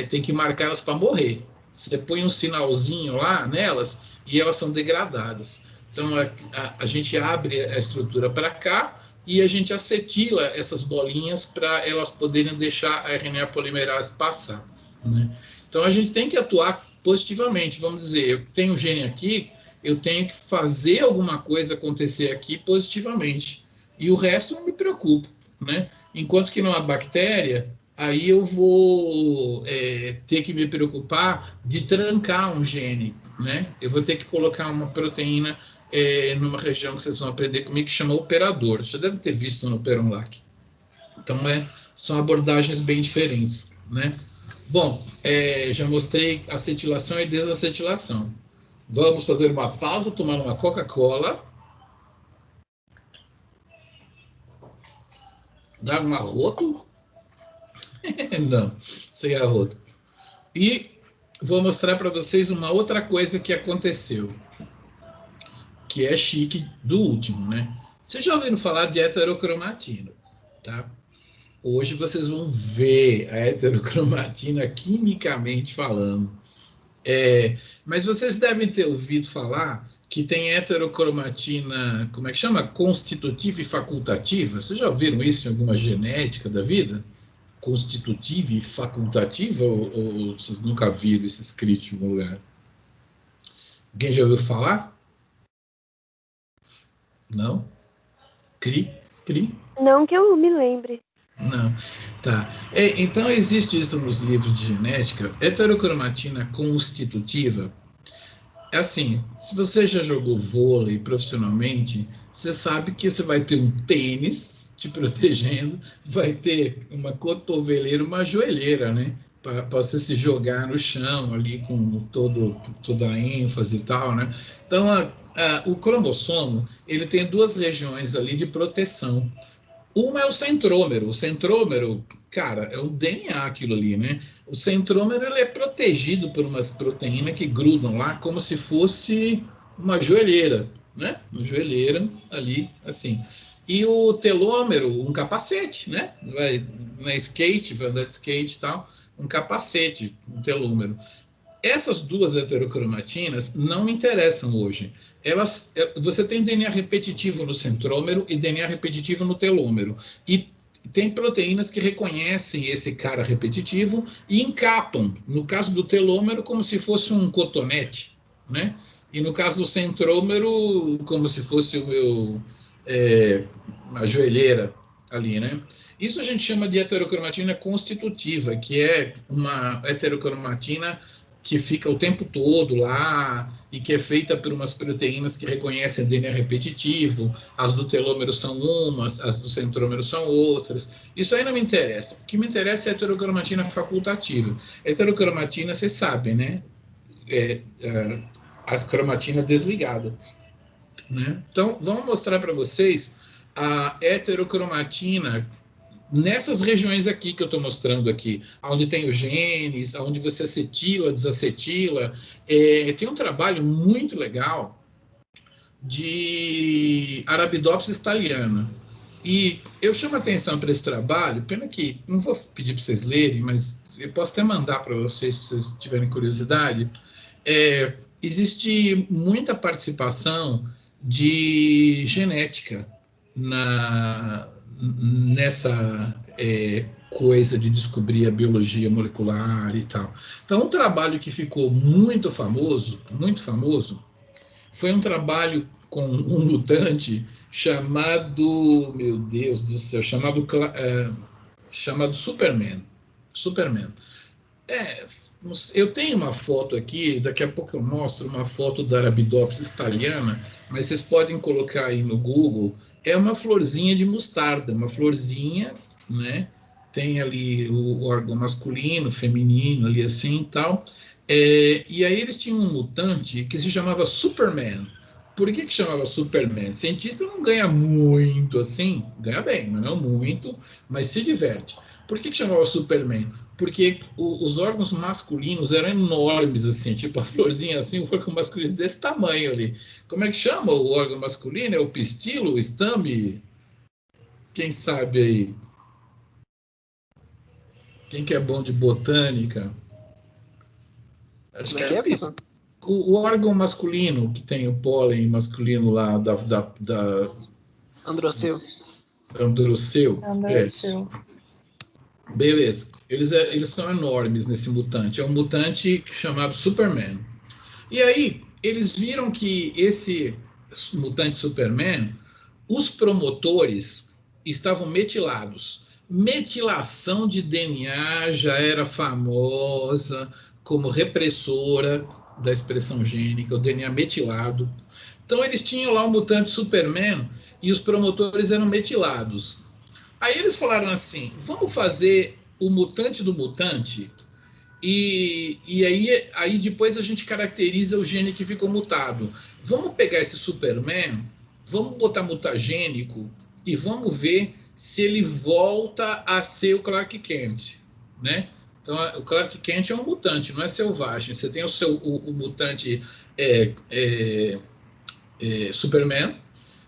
Tem que marcar elas para morrer. Você põe um sinalzinho lá nelas e elas são degradadas. Então, a gente abre a estrutura para cá e a gente acetila essas bolinhas para elas poderem deixar a RNA polimerase passar, né? Então, a gente tem que atuar positivamente. Vamos dizer, eu tenho um gene aqui, eu tenho que fazer alguma coisa acontecer aqui positivamente. E o resto não me preocupa, né? Enquanto que numa bactéria, aí eu vou ter que me preocupar de trancar um gene, né? Eu vou ter que colocar uma proteína numa região que vocês vão aprender comigo, que chama operador. Já deve ter visto no Operonlac. Então, são abordagens bem diferentes, né? Bom, já mostrei acetilação e desacetilação. Vamos fazer uma pausa, tomar uma Coca-Cola. Dar um arroto? Não, sem arroto. E vou mostrar para vocês uma outra coisa que aconteceu, que é chique do último, né? Vocês já ouviram falar de heterocromatina, tá? Hoje vocês vão ver a heterocromatina quimicamente falando. Mas vocês devem ter ouvido falar que tem heterocromatina, como é que chama? Constitutiva e facultativa. Vocês já ouviram isso em alguma genética da vida? Constitutiva e facultativa? Ou vocês nunca viram isso escrito em algum lugar? Alguém já ouviu falar? Não? Cri? Não que eu me lembre. Não. Tá. Então, existe isso nos livros de genética. Heterocromatina constitutiva. É assim, se você já jogou vôlei profissionalmente, você sabe que você vai ter um tênis te protegendo, vai ter uma cotoveleira, uma joelheira, né? Para você se jogar no chão ali com toda a ênfase e tal, né? Então, o cromossomo, ele tem 2 regiões ali de proteção. Uma é o centrômero. O centrômero, cara, é um DNA aquilo ali, né? O centrômero, ele é protegido por umas proteínas que grudam lá como se fosse uma joelheira, né? Uma joelheira ali, assim. E o telômero, um capacete, né? Vai na skate, vai andar de skate e tal, um capacete, um telômero. Essas 2 heterocromatinas não interessam hoje. Você tem DNA repetitivo no centrômero e DNA repetitivo no telômero. E tem proteínas que reconhecem esse cara repetitivo e encapam, no caso do telômero, como se fosse um cotonete, né? E no caso do centrômero, como se fosse a joelheira ali, né? Isso a gente chama de heterocromatina constitutiva, que é uma heterocromatina que fica o tempo todo lá e que é feita por umas proteínas que reconhecem DNA repetitivo. As do telômero são umas, as do centrômero são outras. Isso aí não me interessa. O que me interessa é a heterocromatina facultativa. A heterocromatina, vocês sabem, né? A cromatina desligada, né? Então, vamos mostrar para vocês a heterocromatina nessas regiões aqui que eu estou mostrando aqui, onde tem os genes, onde você acetila, desacetila. Tem um trabalho muito legal de Arabidopsis thaliana. E eu chamo a atenção para esse trabalho, pena que não vou pedir para vocês lerem, mas eu posso até mandar para vocês, se vocês tiverem curiosidade. Existe muita participação de genética nessa coisa de descobrir a biologia molecular e tal. Então, um trabalho que ficou muito famoso, foi um trabalho com um mutante chamado, meu Deus do céu, chamado Superman. Superman. Eu tenho uma foto aqui, daqui a pouco eu mostro uma foto da Arabidopsis thaliana, mas vocês podem colocar aí no Google. É uma florzinha de mostarda, uma florzinha, né? Tem ali o órgão masculino, feminino, ali assim e tal. E aí eles tinham um mutante que se chamava Superman. Por que chamava Superman? Cientista não ganha muito assim, ganha bem, mas não muito, mas se diverte. Por que chamava Superman? Porque os órgãos masculinos eram enormes, assim, tipo a florzinha assim, o órgão masculino desse tamanho ali. Como é que chama o órgão masculino? É o pistilo, o estame? Quem sabe aí? Quem que é bom de botânica? Acho que é o órgão masculino, que tem o pólen masculino lá da Androceu. Androceu. Androceu. Beleza. Eles são enormes nesse mutante. É um mutante chamado Superman. E aí, eles viram que esse mutante Superman, os promotores estavam metilados. Metilação de DNA já era famosa como repressora da expressão gênica, o DNA metilado. Então, eles tinham lá o mutante Superman e os promotores eram metilados. Aí eles falaram assim, vamos fazer o mutante do mutante e aí depois a gente caracteriza o gene que ficou mutado. Vamos pegar esse Superman, vamos botar mutagênico e vamos ver se ele volta a ser o Clark Kent, né? Então, o Clark Kent é um mutante, não é selvagem. Você tem o mutante Superman,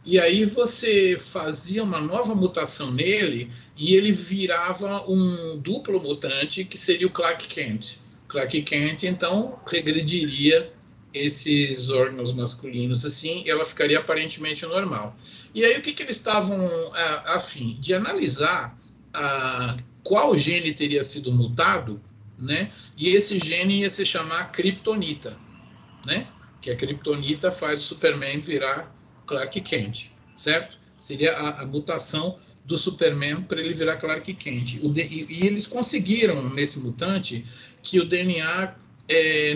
e aí você fazia uma nova mutação nele e ele virava um duplo mutante que seria o Clark Kent. Clark Kent, então, regrediria esses órgãos masculinos assim, e ela ficaria aparentemente normal. E aí o que eles estavam a fim? De analisar qual gene teria sido mutado, né? E esse gene ia se chamar Kryptonita, né? Que a Kryptonita faz o Superman virar Clark Kent, certo? Seria a mutação do Superman para ele virar Clark Kent. E eles conseguiram, nesse mutante, que o DNA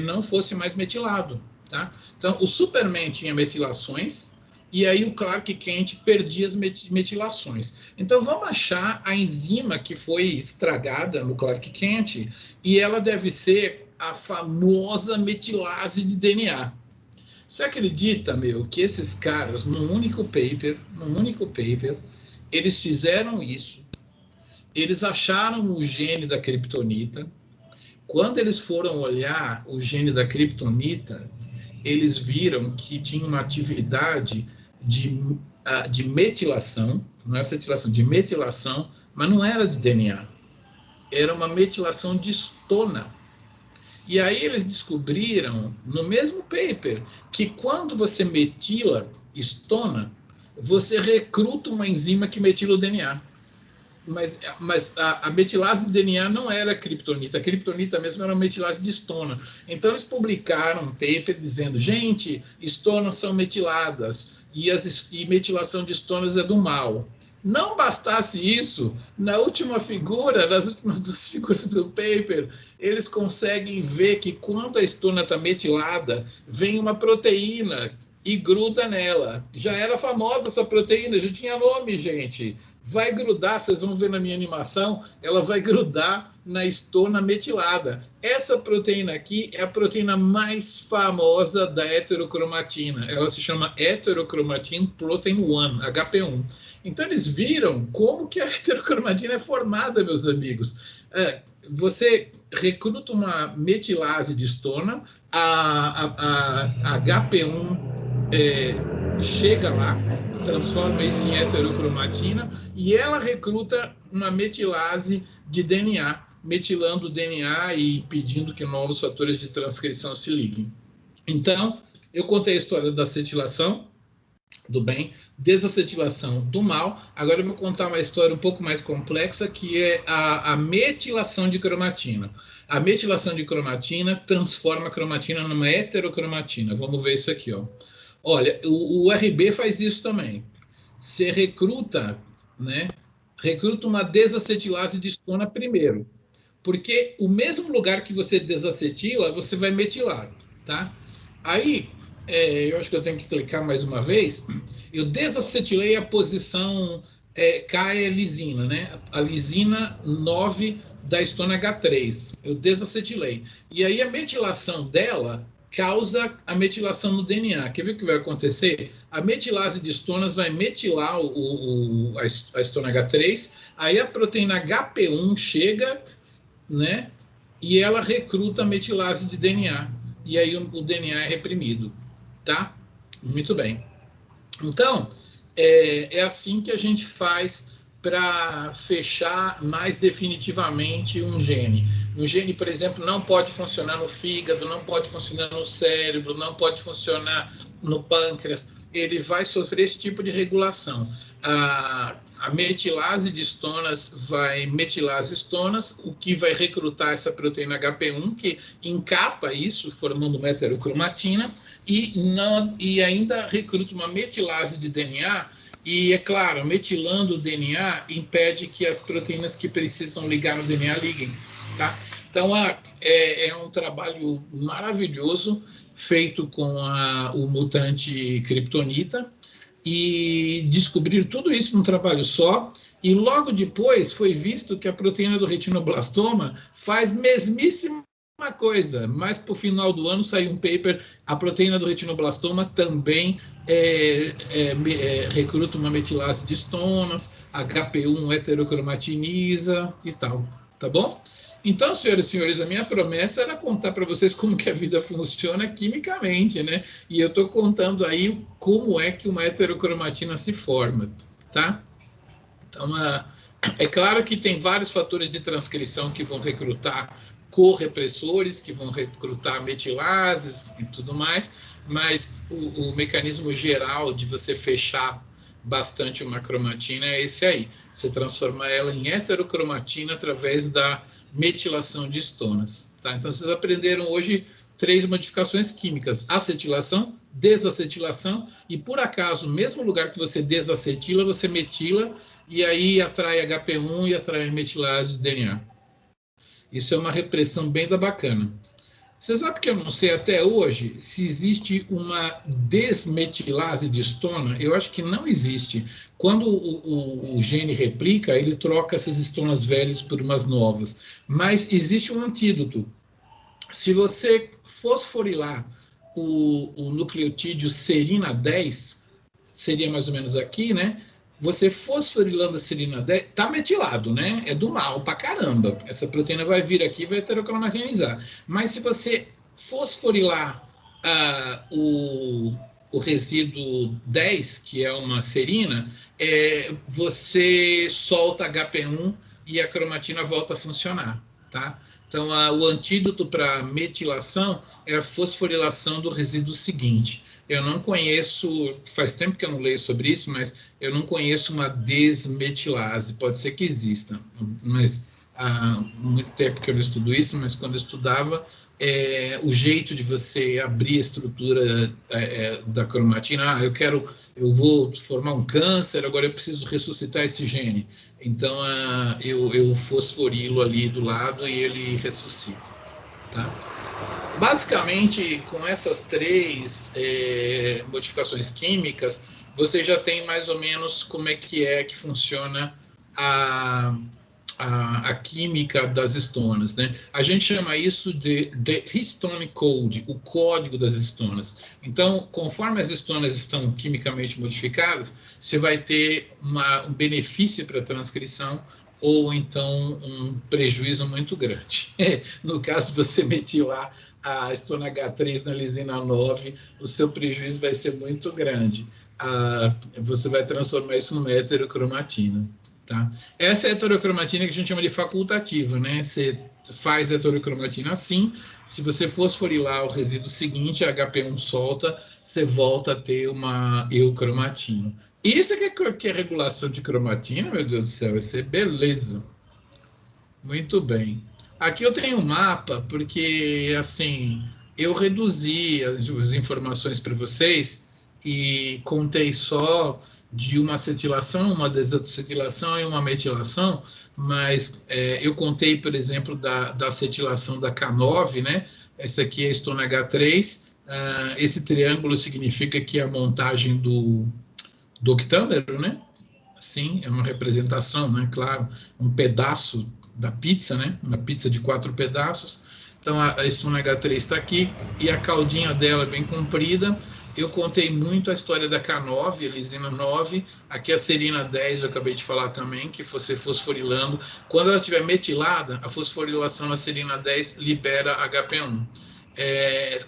não fosse mais metilado, tá? Então, o Superman tinha metilações, e aí o Clark Kent perdia as metilações. Então, vamos achar a enzima que foi estragada no Clark Kent, e ela deve ser a famosa metilase de DNA. Você acredita, que esses caras, num único paper, eles fizeram isso, eles acharam o gene da Kryptonita. Quando eles foram olhar o gene da Kryptonita, eles viram que tinha uma atividade de metilação, não é acetilação, de metilação, mas não era de DNA, era uma metilação de histona. E aí eles descobriram, no mesmo paper, que quando você metila histona, você recruta uma enzima que metila o DNA. Mas a metilase de DNA não era kryptonita. A kryptonita mesmo era uma metilase de histona. Então eles publicaram um paper dizendo, gente, histonas são metiladas e metilação de histonas é do mal. Não bastasse isso, nas últimas duas figuras do paper, eles conseguem ver que quando a histona está metilada, vem uma proteína e gruda nela. Já era famosa essa proteína, já tinha nome, gente. Vai grudar, vocês vão ver na minha animação, ela vai grudar na histona metilada. Essa proteína aqui é a proteína mais famosa da heterocromatina. Ela se chama Heterochromatin Protein 1, HP1. Então eles viram como que a heterocromatina é formada, meus amigos. Você recruta uma metilase de histona, a HP1 chega lá, transforma isso em heterocromatina e ela recruta uma metilase de DNA, metilando o DNA e impedindo que novos fatores de transcrição se liguem. Então, eu contei a história da acetilação do bem, desacetilação do mal. Agora eu vou contar uma história um pouco mais complexa, que é a metilação de cromatina. A metilação de cromatina transforma a cromatina numa heterocromatina. Vamos ver isso aqui, ó. Olha, o RB faz isso também. Você recruta, né? Recruta uma desacetilase de estona primeiro. Porque o mesmo lugar que você desacetila, você vai metilar, tá? Aí, eu acho que eu tenho que clicar mais uma vez. Eu desacetilei a posição K-lisina, né? A lisina 9 da estona H3. Eu desacetilei. E aí a metilação dela causa a metilação no DNA. Quer ver o que vai acontecer? A metilase de estonas vai metilar a estona H3, aí a proteína HP1 chega, né? E ela recruta a metilase de DNA. E aí o DNA é reprimido, tá? Muito bem. Então, é assim que a gente faz para fechar mais definitivamente um gene. Um gene, por exemplo, não pode funcionar no fígado, não pode funcionar no cérebro, não pode funcionar no pâncreas. Ele vai sofrer esse tipo de regulação. A metilase de estonas vai metilar as estonas, o que vai recrutar essa proteína HP1, que encapa isso, formando uma heterocromatina, e ainda recruta uma metilase de DNA, e, é claro, metilando o DNA impede que as proteínas que precisam ligar no DNA liguem, tá? Então, é um trabalho maravilhoso feito com o mutante Kryptonita, e descobriram tudo isso num trabalho só, e logo depois foi visto que a proteína do retinoblastoma faz mesmíssima coisa, mas para o final do ano saiu um paper, a proteína do retinoblastoma também recruta uma metilase de estonas, HP1 heterocromatiniza e tal, tá bom? Então, senhoras e senhores, a minha promessa era contar para vocês como que a vida funciona quimicamente, né? E eu estou contando aí como é que uma heterocromatina se forma, tá? Então, é claro que tem vários fatores de transcrição que vão recrutar correpressores, que vão recrutar metilases e tudo mais, mas o mecanismo geral de você fechar bastante uma cromatina é esse aí. Você transforma ela em heterocromatina através da metilação de estonas. Tá? Então, vocês aprenderam hoje 3 modificações químicas: acetilação, desacetilação, e por acaso, no mesmo lugar que você desacetila, você metila, e aí atrai HP1 e atrai metilase de DNA. Isso é uma repressão bem da bacana. Você sabe que eu não sei até hoje se existe uma desmetilase de estona? Eu acho que não existe. Quando o gene replica, ele troca essas estonas velhas por umas novas. Mas existe um antídoto. Se você fosforilar o nucleotídeo serina 10, seria mais ou menos aqui, né? Você fosforilando a serina 10, tá metilado, né? É do mal pra caramba. Essa proteína vai vir aqui e vai heterocromatinizar. Mas se você fosforilar o resíduo 10, que é uma serina, você solta HP1 e a cromatina volta a funcionar, tá? Então, o antídoto para metilação é a fosforilação do resíduo seguinte. Eu não conheço, faz tempo que eu não leio sobre isso, mas eu não conheço uma desmetilase. Pode ser que exista, mas há muito tempo que eu não estudo isso, mas quando eu estudava, o jeito de você abrir a estrutura da cromatina, eu vou formar um câncer, agora eu preciso ressuscitar esse gene. Então, eu fosforilo ali do lado e ele ressuscita, tá? Basicamente, com essas 3 modificações químicas, você já tem mais ou menos como é que funciona a química das estonas, né? A gente chama isso de histone code, o código das estonas. Então, conforme as estonas estão quimicamente modificadas, você vai ter um benefício para a transcrição ou então um prejuízo muito grande. No caso, você metilar a estona H3 na lisina 9, o seu prejuízo vai ser muito grande. Você vai transformar isso numa heterocromatina. Tá? Essa é a heterocromatina que a gente chama de facultativa, né? Você faz a heterocromatina assim, se você fosforilar o resíduo seguinte, a HP1 solta, você volta a ter uma eucromatina. Isso que é regulação de cromatina, meu Deus do céu, isso é beleza. Muito bem. Aqui eu tenho um mapa, porque, assim, eu reduzi as informações para vocês, e contei só de uma acetilação, uma desacetilação e uma metilação, mas eu contei, por exemplo, da acetilação da K9, né? Essa aqui é a histona H3. Esse triângulo significa que é a montagem do octâmero, né? Sim, é uma representação, né? Claro, um pedaço da pizza, né? Uma pizza de 4 pedaços. Então, a histona H3 está aqui, e a caudinha dela é bem comprida. Eu contei muito a história da K9, a lisina 9. Aqui a serina 10, eu acabei de falar também, que você fosforilando. Quando ela estiver metilada, a fosforilação na serina 10 libera HP1.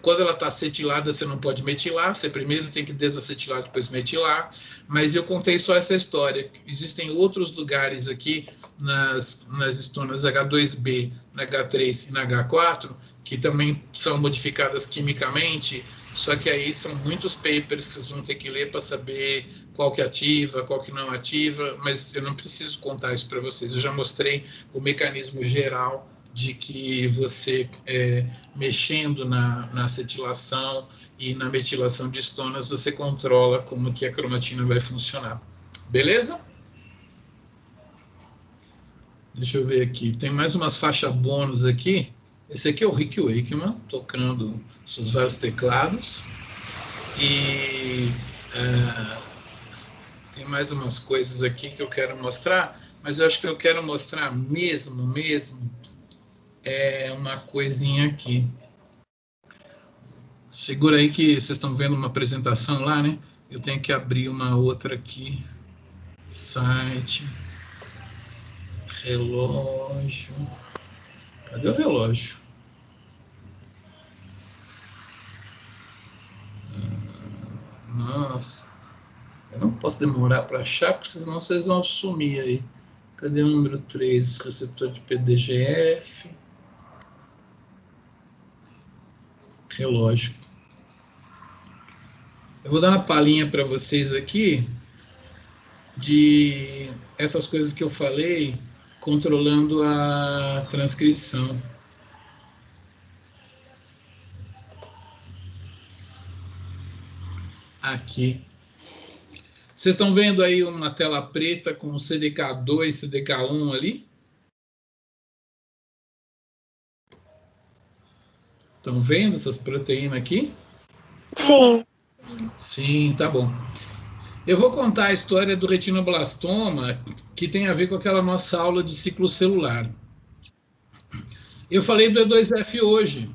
Quando ela está acetilada, você não pode metilar, você primeiro tem que desacetilar, depois metilar, mas eu contei só essa história. Existem outros lugares aqui nas histonas H2B, na H3 e na H4, que também são modificadas quimicamente, só que aí são muitos papers que vocês vão ter que ler para saber qual que ativa, qual que não ativa, mas eu não preciso contar isso para vocês, eu já mostrei o mecanismo geral de que você, mexendo na acetilação e na metilação de histonas, você controla como que a cromatina vai funcionar. Beleza? Deixa eu ver aqui. Tem mais umas faixas bônus aqui. Esse aqui é o Rick Wakeman, tocando seus vários teclados. E tem mais umas coisas aqui que eu quero mostrar, mas eu acho que eu quero mostrar mesmo, uma coisinha aqui. Segura aí que vocês estão vendo uma apresentação lá, né? Eu tenho que abrir uma outra aqui. Site. Relógio. Cadê o relógio? Nossa. Eu não posso demorar para achar, porque senão vocês vão sumir aí. Cadê o número 3? Receptor de PDGF. Relógio. Eu vou dar uma palhinha para vocês aqui de essas coisas que eu falei, controlando a transcrição. Aqui. Vocês estão vendo aí uma tela preta com CDK2, CDK1 ali? Estão vendo essas proteínas aqui? Sim. Sim, tá bom. Eu vou contar a história do retinoblastoma, que tem a ver com aquela nossa aula de ciclo celular. Eu falei do E2F hoje,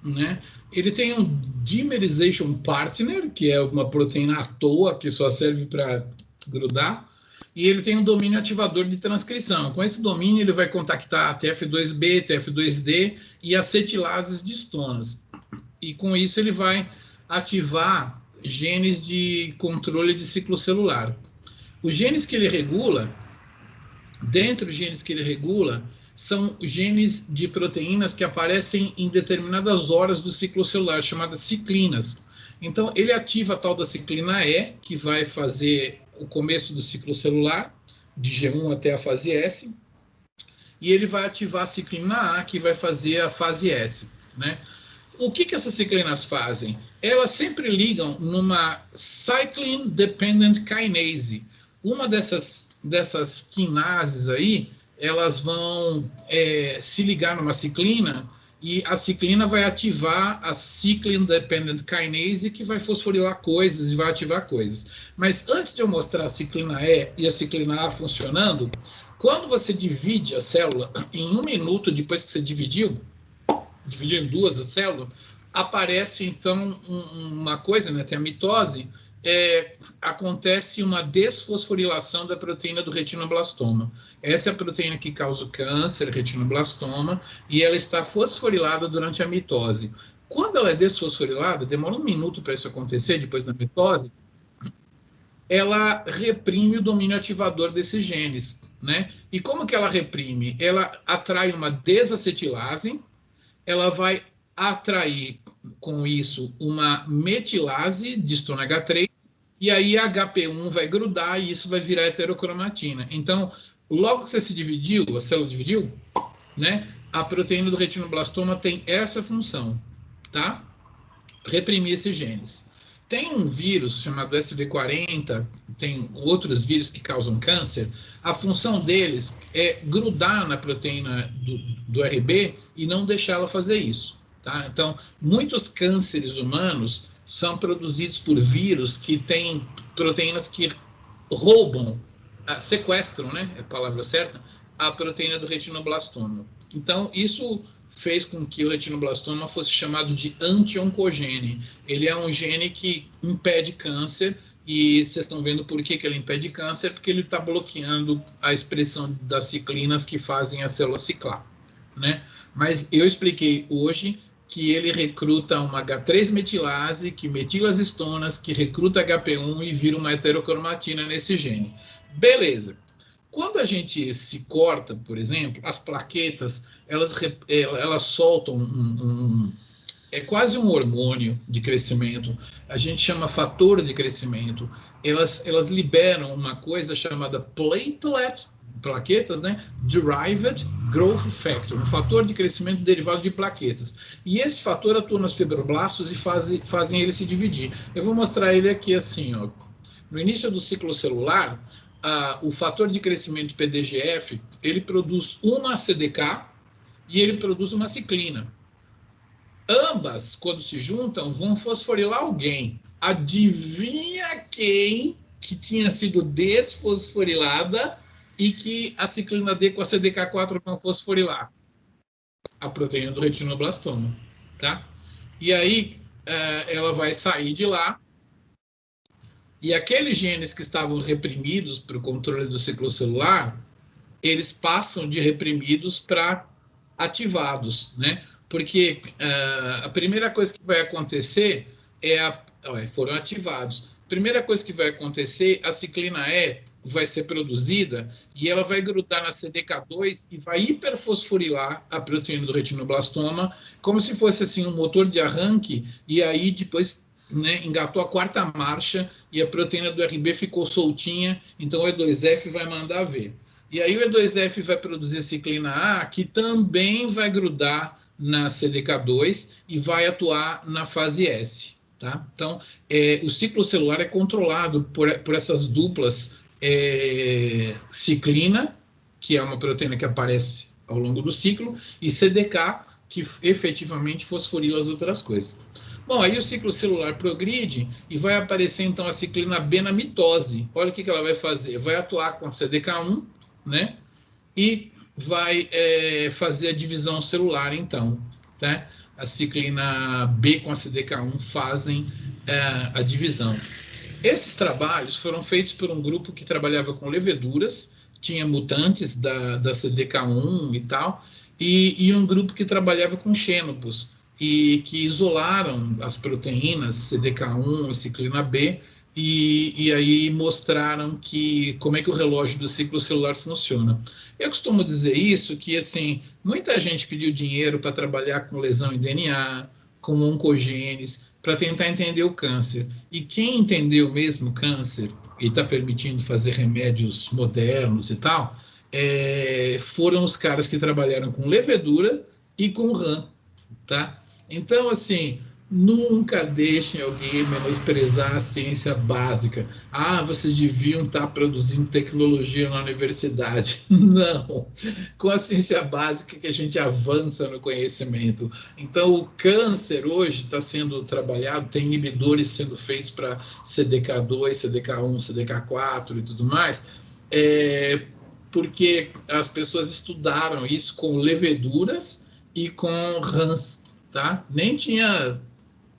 né? Ele tem um dimerization partner, que é uma proteína à toa, que só serve para grudar, e ele tem um domínio ativador de transcrição. Com esse domínio, ele vai contactar TF2B, TF2D e acetilases de histonas. E com isso, ele vai ativar genes de controle de ciclo celular. Os genes que ele regula, dentro dos genes que ele regula, são genes de proteínas que aparecem em determinadas horas do ciclo celular, chamadas ciclinas. Então, ele ativa a tal da ciclina E, que vai fazer o começo do ciclo celular, de G1 até a fase S, e ele vai ativar a ciclina A, que vai fazer a fase S, né? O que essas ciclinas fazem? Elas sempre ligam numa cyclin dependent kinase. Uma dessas quinases aí, elas vão se ligar numa ciclina, e a ciclina vai ativar a cyclin dependent kinase, que vai fosforilar coisas e vai ativar coisas. Mas antes de eu mostrar a ciclina E e a ciclina A funcionando, quando você divide a célula, em 1 minuto depois que você dividiu em duas a célula, aparece então uma coisa, né? Tem a mitose, acontece uma desfosforilação da proteína do retinoblastoma. Essa é a proteína que causa o câncer, retinoblastoma, e ela está fosforilada durante a mitose. Quando ela é desfosforilada, demora 1 minuto para isso acontecer, depois da mitose, ela reprime o domínio ativador desses genes, né? E como que ela reprime? Ela atrai uma desacetilase, ela vai atrair com isso uma metilase de histona H3, e aí a HP1 vai grudar e isso vai virar heterocromatina. Então, logo que você se dividiu, a célula dividiu, né? A proteína do retinoblastoma tem essa função, tá? Reprimir esses genes. tem um vírus chamado SV40, tem outros vírus que causam câncer, a função deles é grudar na proteína do RB e não deixá-la fazer isso. Tá? Então, muitos cânceres humanos são produzidos por vírus que têm proteínas que roubam, sequestram, né, é a palavra certa, a proteína do retinoblastoma. Então, isso fez com que o retinoblastoma fosse chamado de anti-oncogene. Ele é um gene que impede câncer, e vocês estão vendo por que ele impede câncer, porque ele está bloqueando a expressão das ciclinas que fazem a célula ciclar, né? Mas eu expliquei hoje que ele recruta uma H3-metilase, que metila as histonas, que recruta HP1 e vira uma heterocromatina nesse gene. Beleza. Quando a gente se corta, por exemplo, as plaquetas, elas soltam é quase um hormônio de crescimento, a gente chama fator de crescimento. Elas liberam uma coisa chamada plaquetas, né? Derived Growth Factor, um fator de crescimento derivado de plaquetas. E esse fator atua nos fibroblastos e fazem ele se dividir. Eu vou mostrar ele aqui assim, ó. No início do ciclo celular, o fator de crescimento PDGF, ele produz uma CDK e ele produz uma ciclina. Ambas, quando se juntam, vão fosforilar alguém. Adivinha quem que tinha sido desfosforilada e que a ciclina D com a CDK4 vão fosforilar? A proteína do retinoblastoma, tá? E aí, ela vai sair de lá, e aqueles genes que estavam reprimidos para o controle do ciclo celular, eles passam de reprimidos para ativados, né? Porque a primeira coisa que vai acontecer foram ativados. A primeira coisa que vai acontecer, a ciclina E vai ser produzida e ela vai grudar na CDK2 e vai hiperfosforilar a proteína do retinoblastoma, como se fosse assim um motor de arranque, e aí depois, né, engatou a quarta marcha e a proteína do RB ficou soltinha, então o E2F vai mandar ver. E aí o E2F vai produzir a ciclina A, que também vai grudar na CDK2 e vai atuar na fase S. Tá? Então, o ciclo celular é controlado por essas duplas ciclina, que é uma proteína que aparece ao longo do ciclo, e CDK, que efetivamente fosforila as outras coisas. Bom, aí o ciclo celular progride e vai aparecer, então, a ciclina B na mitose. Olha o que ela vai fazer. Vai atuar com a CDK1, né? E vai fazer a divisão celular, então, tá? A ciclina B com a CDK1 fazem a divisão. Esses trabalhos foram feitos por um grupo que trabalhava com leveduras, tinha mutantes da CDK1 e tal, e um grupo que trabalhava com xenopos, e que isolaram as proteínas CDK1 e ciclina B, e aí mostraram como é que o relógio do ciclo celular funciona. Eu costumo dizer isso, que assim, muita gente pediu dinheiro para trabalhar com lesão em DNA, com oncogenes, para tentar entender o câncer. E quem entendeu mesmo o câncer e está permitindo fazer remédios modernos e tal, foram os caras que trabalharam com levedura e com RAM, tá? Então, assim, nunca deixem alguém menosprezar a ciência básica. Ah, vocês deviam estar produzindo tecnologia na universidade. Não, com a ciência básica que a gente avança no conhecimento. Então, o câncer hoje está sendo trabalhado, tem inibidores sendo feitos para CDK2, CDK1, CDK4 e tudo mais, porque as pessoas estudaram isso com leveduras e com rãs, tá? Nem tinha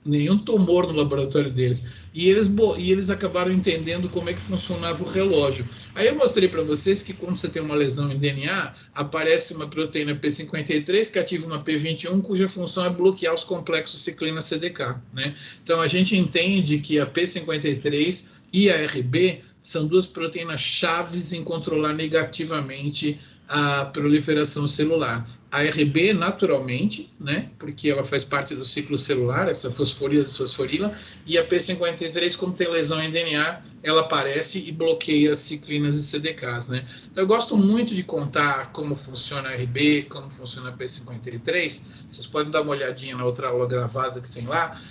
nenhum tumor no laboratório deles. E eles acabaram entendendo como é que funcionava o relógio. Aí eu mostrei para vocês que quando você tem uma lesão em DNA, aparece uma proteína P53 que ativa uma P21, cuja função é bloquear os complexos ciclina-CDK, né? Então a gente entende que a P53 e a RB são duas proteínas chaves em controlar negativamente a proliferação celular. a RB naturalmente, né, porque ela faz parte do ciclo celular, essa fosforila de fosforila, e a P53, como tem lesão em DNA, ela aparece e bloqueia as ciclinas e CDKs, né. Então, eu gosto muito de contar como funciona a RB, como funciona a P53, vocês podem dar uma olhadinha na outra aula gravada que tem lá,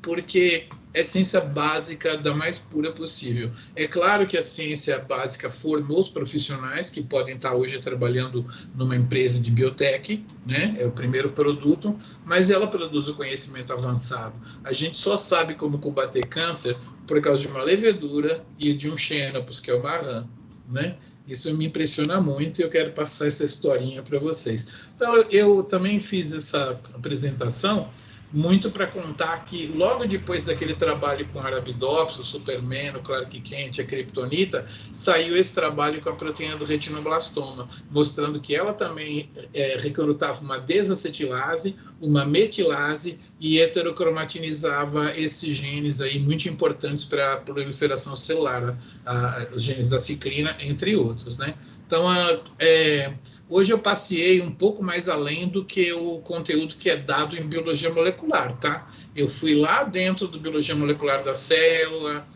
porque é ciência básica da mais pura possível. É claro que a ciência básica formou os profissionais que podem estar hoje trabalhando numa empresa de biotech, né? É o primeiro produto, mas ela produz o conhecimento avançado. A gente só sabe como combater câncer por causa de uma levedura e de um xenopus, que é o marram, né? Isso me impressiona muito e eu quero passar essa historinha para vocês. Então, eu também fiz essa apresentação muito para contar que logo depois daquele trabalho com Arabidopsis, o Superman, o Clark Kent, a Kryptonita, saiu esse trabalho com a proteína do retinoblastoma, mostrando que ela também recrutava uma desacetilase, uma metilase e heterocromatinizava esses genes aí muito importantes para a proliferação celular, os genes da ciclina, entre outros, né? Então, hoje eu passei um pouco mais além do que o conteúdo que é dado em biologia molecular, tá? Eu fui lá dentro do biologia molecular da célula,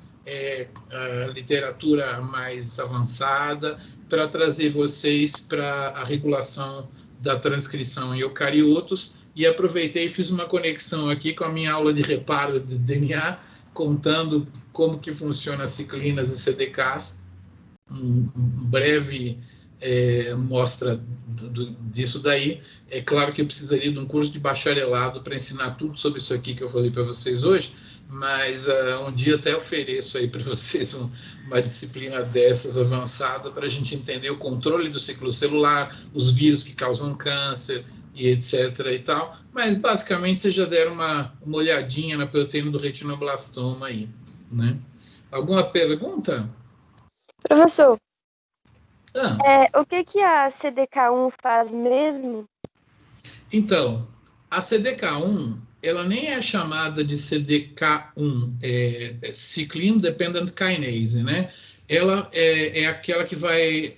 a literatura mais avançada, para trazer vocês para a regulação da transcrição em eucariotos, e aproveitei e fiz uma conexão aqui com a minha aula de reparo de DNA, contando como que funciona as ciclinas e CDKs, um breve mostra disso daí. É claro que eu precisaria de um curso de bacharelado para ensinar tudo sobre isso aqui que eu falei para vocês hoje, mas um dia até ofereço aí para vocês uma disciplina dessas avançada para a gente entender o controle do ciclo celular, os vírus que causam câncer e etc. e tal, mas basicamente vocês já deram uma olhadinha na proteína do retinoblastoma aí, né? Alguma pergunta? Professor, o que a CDK1 faz mesmo? Então, a CDK1, ela nem é chamada de CDK1, Cyclin Dependent Kinase, né? Ela é aquela que vai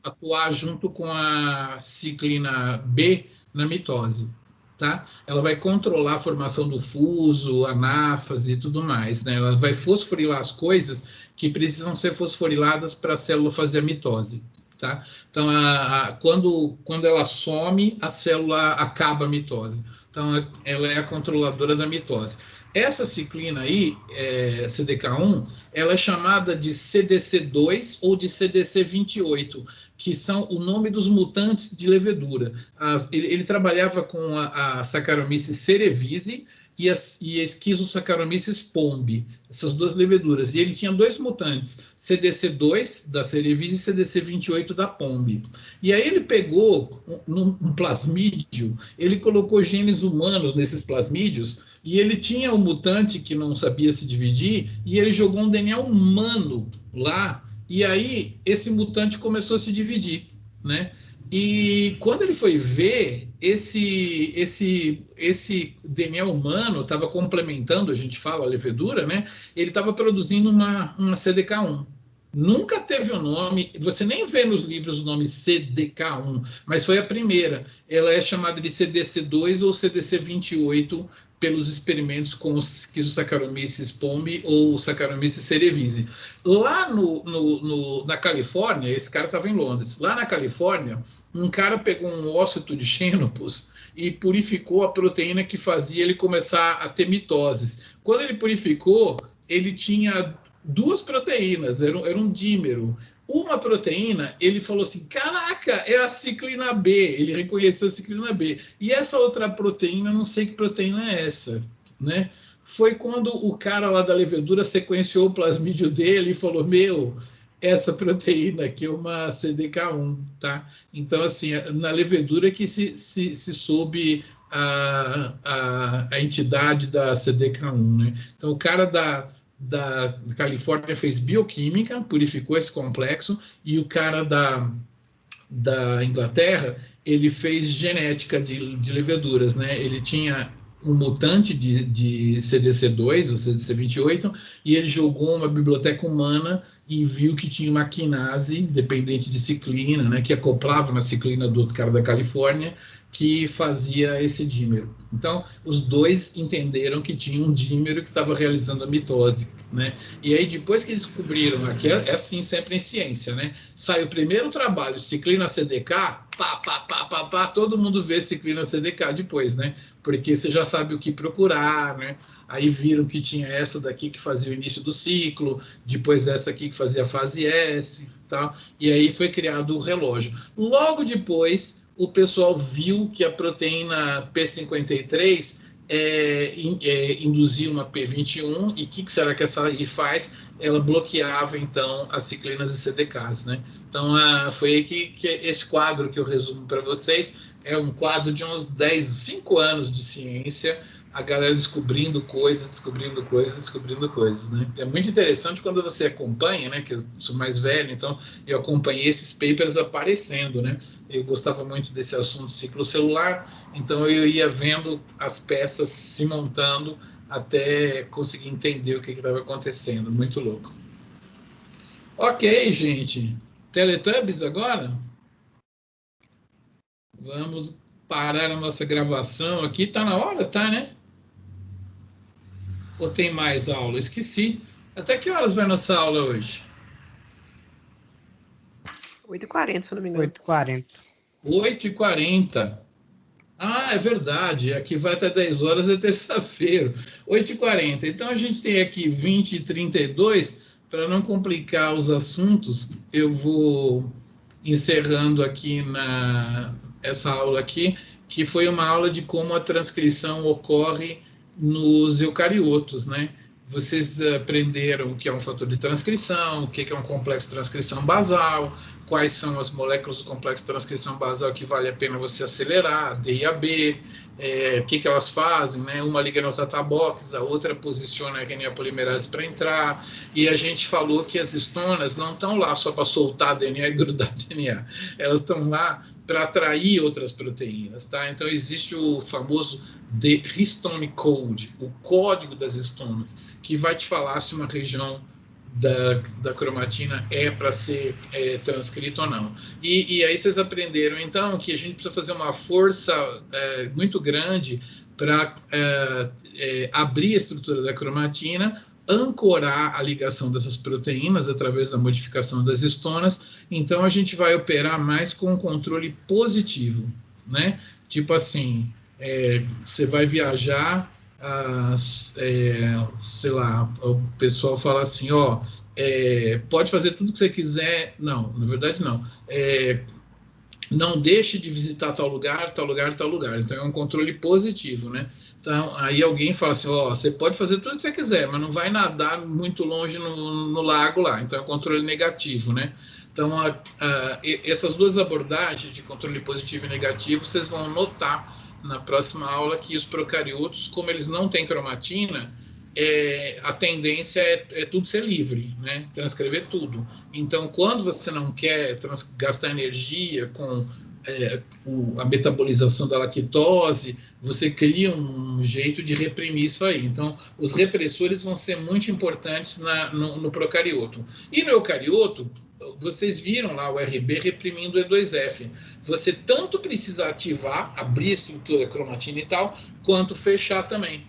atuar junto com a ciclina B na mitose, tá? Ela vai controlar a formação do fuso, anáfase e tudo mais, né? Ela vai fosforilar as coisas que precisam ser fosforiladas para a célula fazer a mitose, tá? Então, quando ela some, a célula acaba a mitose. Então, ela é a controladora da mitose. Essa ciclina aí, CDK1, ela é chamada de CDC2 ou de CDC28, que são o nome dos mutantes de levedura. Ele trabalhava com a Saccharomyces cerevisiae e a Schizosaccharomyces pombe, essas duas leveduras. E ele tinha dois mutantes, CDC2 da cerevisiae e CDC28 da pombe. E aí ele pegou um plasmídio, ele colocou genes humanos nesses plasmídios, e ele tinha um mutante que não sabia se dividir, e ele jogou um DNA humano lá, e aí esse mutante começou a se dividir, né? E quando ele foi ver, esse DNA humano estava complementando, a gente fala, a levedura, né? Ele estava produzindo uma CDK1. Nunca teve o nome, você nem vê nos livros o nome CDK1, mas foi a primeira. Ela é chamada de CDC2 ou CDC28 pelos experimentos com os Schizosaccharomyces pombe ou Saccharomyces cerevisiae. Lá na Califórnia, esse cara estava em Londres, lá na Califórnia, um cara pegou um ócito de xenopus e purificou a proteína que fazia ele começar a ter mitoses. Quando ele purificou, ele tinha duas proteínas, era um dímero. Uma proteína, ele falou assim, caraca, é a ciclina B, ele reconheceu a ciclina B. E essa outra proteína, não sei que proteína é essa, né? Foi quando o cara lá da levedura sequenciou o plasmídio dele e falou, meu, essa proteína aqui é uma CDK1, tá? Então, assim, na levedura que se soube a entidade da CDK1, né? Então, o cara da Califórnia fez bioquímica, purificou esse complexo, e o cara da Inglaterra, ele fez genética de leveduras, né? Ele tinha um mutante de CDC2, ou CDC28, e ele jogou uma biblioteca humana e viu que tinha uma quinase dependente de ciclina, né, que acoplava na ciclina do outro cara da Califórnia, que fazia esse dímero. Então, os dois entenderam que tinha um dímero que estava realizando a mitose, né? E aí, depois que descobriram, aqui é assim sempre em ciência, né? Sai o primeiro trabalho, ciclina CDK, todo mundo vê ciclina CDK depois, né? Porque você já sabe o que procurar, né? Aí viram que tinha essa daqui que fazia o início do ciclo, depois essa aqui que fazia a fase S, tá? E aí foi criado o relógio. Logo depois, o pessoal viu que a proteína P53 induzia uma P21, e o que será que essa aí faz? Ela bloqueava, então, as ciclinas e CDKs, né? Então, foi aí que esse quadro que eu resumo para vocês é um quadro de uns 5 anos de ciência, a galera descobrindo coisas, né? É muito interessante quando você acompanha, né? Que eu sou mais velho, então eu acompanhei esses papers aparecendo, né? Eu gostava muito desse assunto ciclo celular, então eu ia vendo as peças se montando até conseguir entender o que estava acontecendo. Muito louco. Ok, gente. Teletubbies agora? Vamos parar a nossa gravação aqui. Tá na hora? Tá, né? Ou tem mais aula? Esqueci. Até que horas vai nossa aula hoje? 8h40, se eu não me engano. 8h40. 8h40. Ah, é verdade. Aqui vai até 10 horas, é terça-feira. 8h40. Então, a gente tem aqui 20h32. Para não complicar os assuntos, eu vou encerrando aqui essa aula aqui, que foi uma aula de como a transcrição ocorre nos eucariotos, né? Vocês aprenderam o que é um fator de transcrição, o que é um complexo de transcrição basal, quais são as moléculas do complexo de transcrição basal que vale a pena você acelerar, a D e a B, o que elas fazem, né? Uma liga no tatabox, a outra posiciona a RNA polimerase para entrar, e a gente falou que as histonas não estão lá só para soltar DNA e grudar DNA, elas estão lá para atrair outras proteínas, tá? Então existe o famoso histone code, o código das histonas, que vai te falar se uma região da cromatina é para ser transcrita ou não. E aí vocês aprenderam, então, que a gente precisa fazer uma força muito grande para abrir a estrutura da cromatina, ancorar a ligação dessas proteínas através da modificação das histonas. Então, a gente vai operar mais com um controle positivo, né? Tipo assim, você vai viajar, sei lá, o pessoal fala assim, pode fazer tudo que você quiser. Não, na verdade não. Não deixe de visitar tal lugar, tal lugar, tal lugar. Então é um controle positivo, né? Então aí alguém fala assim, você pode fazer tudo que você quiser, mas não vai nadar muito longe no lago lá. Então é um controle negativo, né? Então essas duas abordagens de controle positivo e negativo, vocês vão notar na próxima aula que os procariotos, como eles não têm cromatina, a tendência é tudo ser livre, né? Transcrever tudo. Então, quando você não quer gastar energia com a metabolização da lactose, você cria um jeito de reprimir isso aí. Então, os repressores vão ser muito importantes no procarioto. E no eucarioto, vocês viram lá o RB reprimindo o E2F. Você tanto precisa ativar, abrir a estrutura da cromatina e tal, quanto fechar também,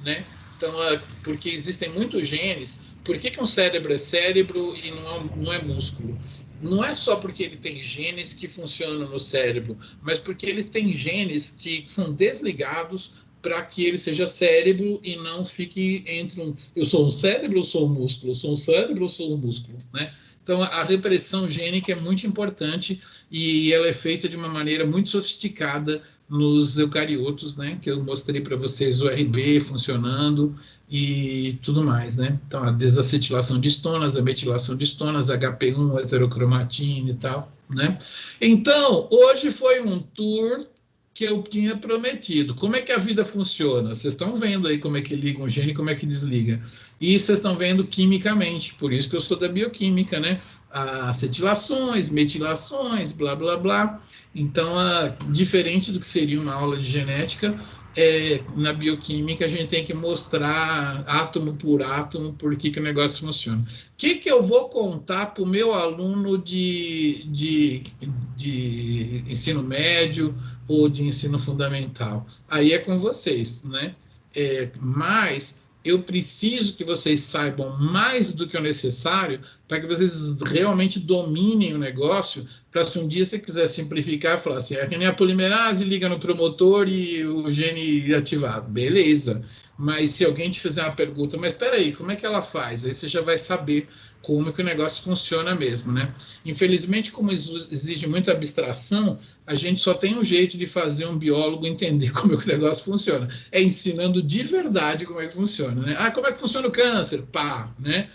né? Então, porque existem muitos genes. Por que um cérebro é cérebro e não é músculo? Não é só porque ele tem genes que funcionam no cérebro, mas porque eles têm genes que são desligados para que ele seja cérebro e não fique entre eu sou um cérebro ou sou um músculo, eu sou um cérebro ou sou um músculo, né? Então, a repressão gênica é muito importante e ela é feita de uma maneira muito sofisticada nos eucariotos, né? Que eu mostrei para vocês o RB funcionando e tudo mais, né? Então, a desacetilação de histonas, a metilação de histonas, HP1, heterocromatina e tal, né? Então, hoje foi um tour que eu tinha prometido. Como é que a vida funciona? Vocês estão vendo aí como é que liga um gene e como é que desliga. E vocês estão vendo quimicamente, por isso que eu sou da bioquímica, né? Acetilações, metilações, blá, blá, blá. Então, diferente do que seria uma aula de genética, na bioquímica a gente tem que mostrar átomo por átomo por que o negócio funciona. O que eu vou contar para o meu aluno de ensino médio ou de ensino fundamental? Aí é com vocês, né? Mas eu preciso que vocês saibam mais do que o necessário para que vocês realmente dominem o negócio, para se um dia você quiser simplificar, falar assim, a RNA polimerase liga no promotor e o gene ativado. Beleza. Mas se alguém te fizer uma pergunta, mas espera aí, como é que ela faz? Aí você já vai saber como que o negócio funciona mesmo, né? Infelizmente, como exige muita abstração, a gente só tem um jeito de fazer um biólogo entender como é que o negócio funciona. É ensinando de verdade como é que funciona, né? Ah, como é que funciona o câncer? Pá, né?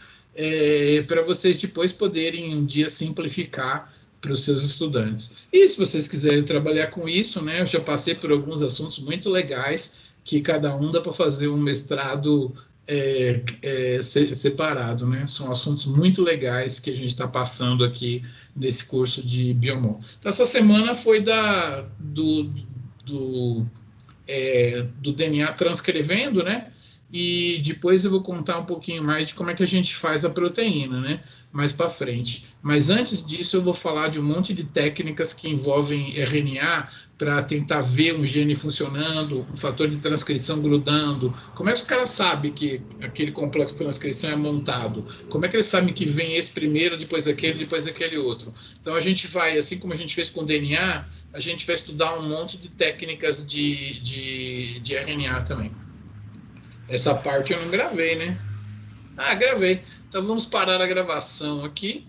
Para vocês depois poderem um dia simplificar para os seus estudantes. E se vocês quiserem trabalhar com isso, né? Eu já passei por alguns assuntos muito legais que cada um dá para fazer um mestrado separado, né? São assuntos muito legais que a gente está passando aqui nesse curso de Biomon. Então, essa semana foi do DNA transcrevendo, né? E depois eu vou contar um pouquinho mais de como é que a gente faz a proteína, né? Mais para frente. Mas antes disso, eu vou falar de um monte de técnicas que envolvem RNA para tentar ver um gene funcionando, um fator de transcrição grudando. Como é que os caras sabem que aquele complexo de transcrição é montado? Como é que eles sabem que vem esse primeiro, depois aquele outro? Então a gente vai, assim como a gente fez com o DNA, a gente vai estudar um monte de técnicas de RNA também. Essa parte eu não gravei, né? Ah, gravei. Então vamos parar a gravação aqui.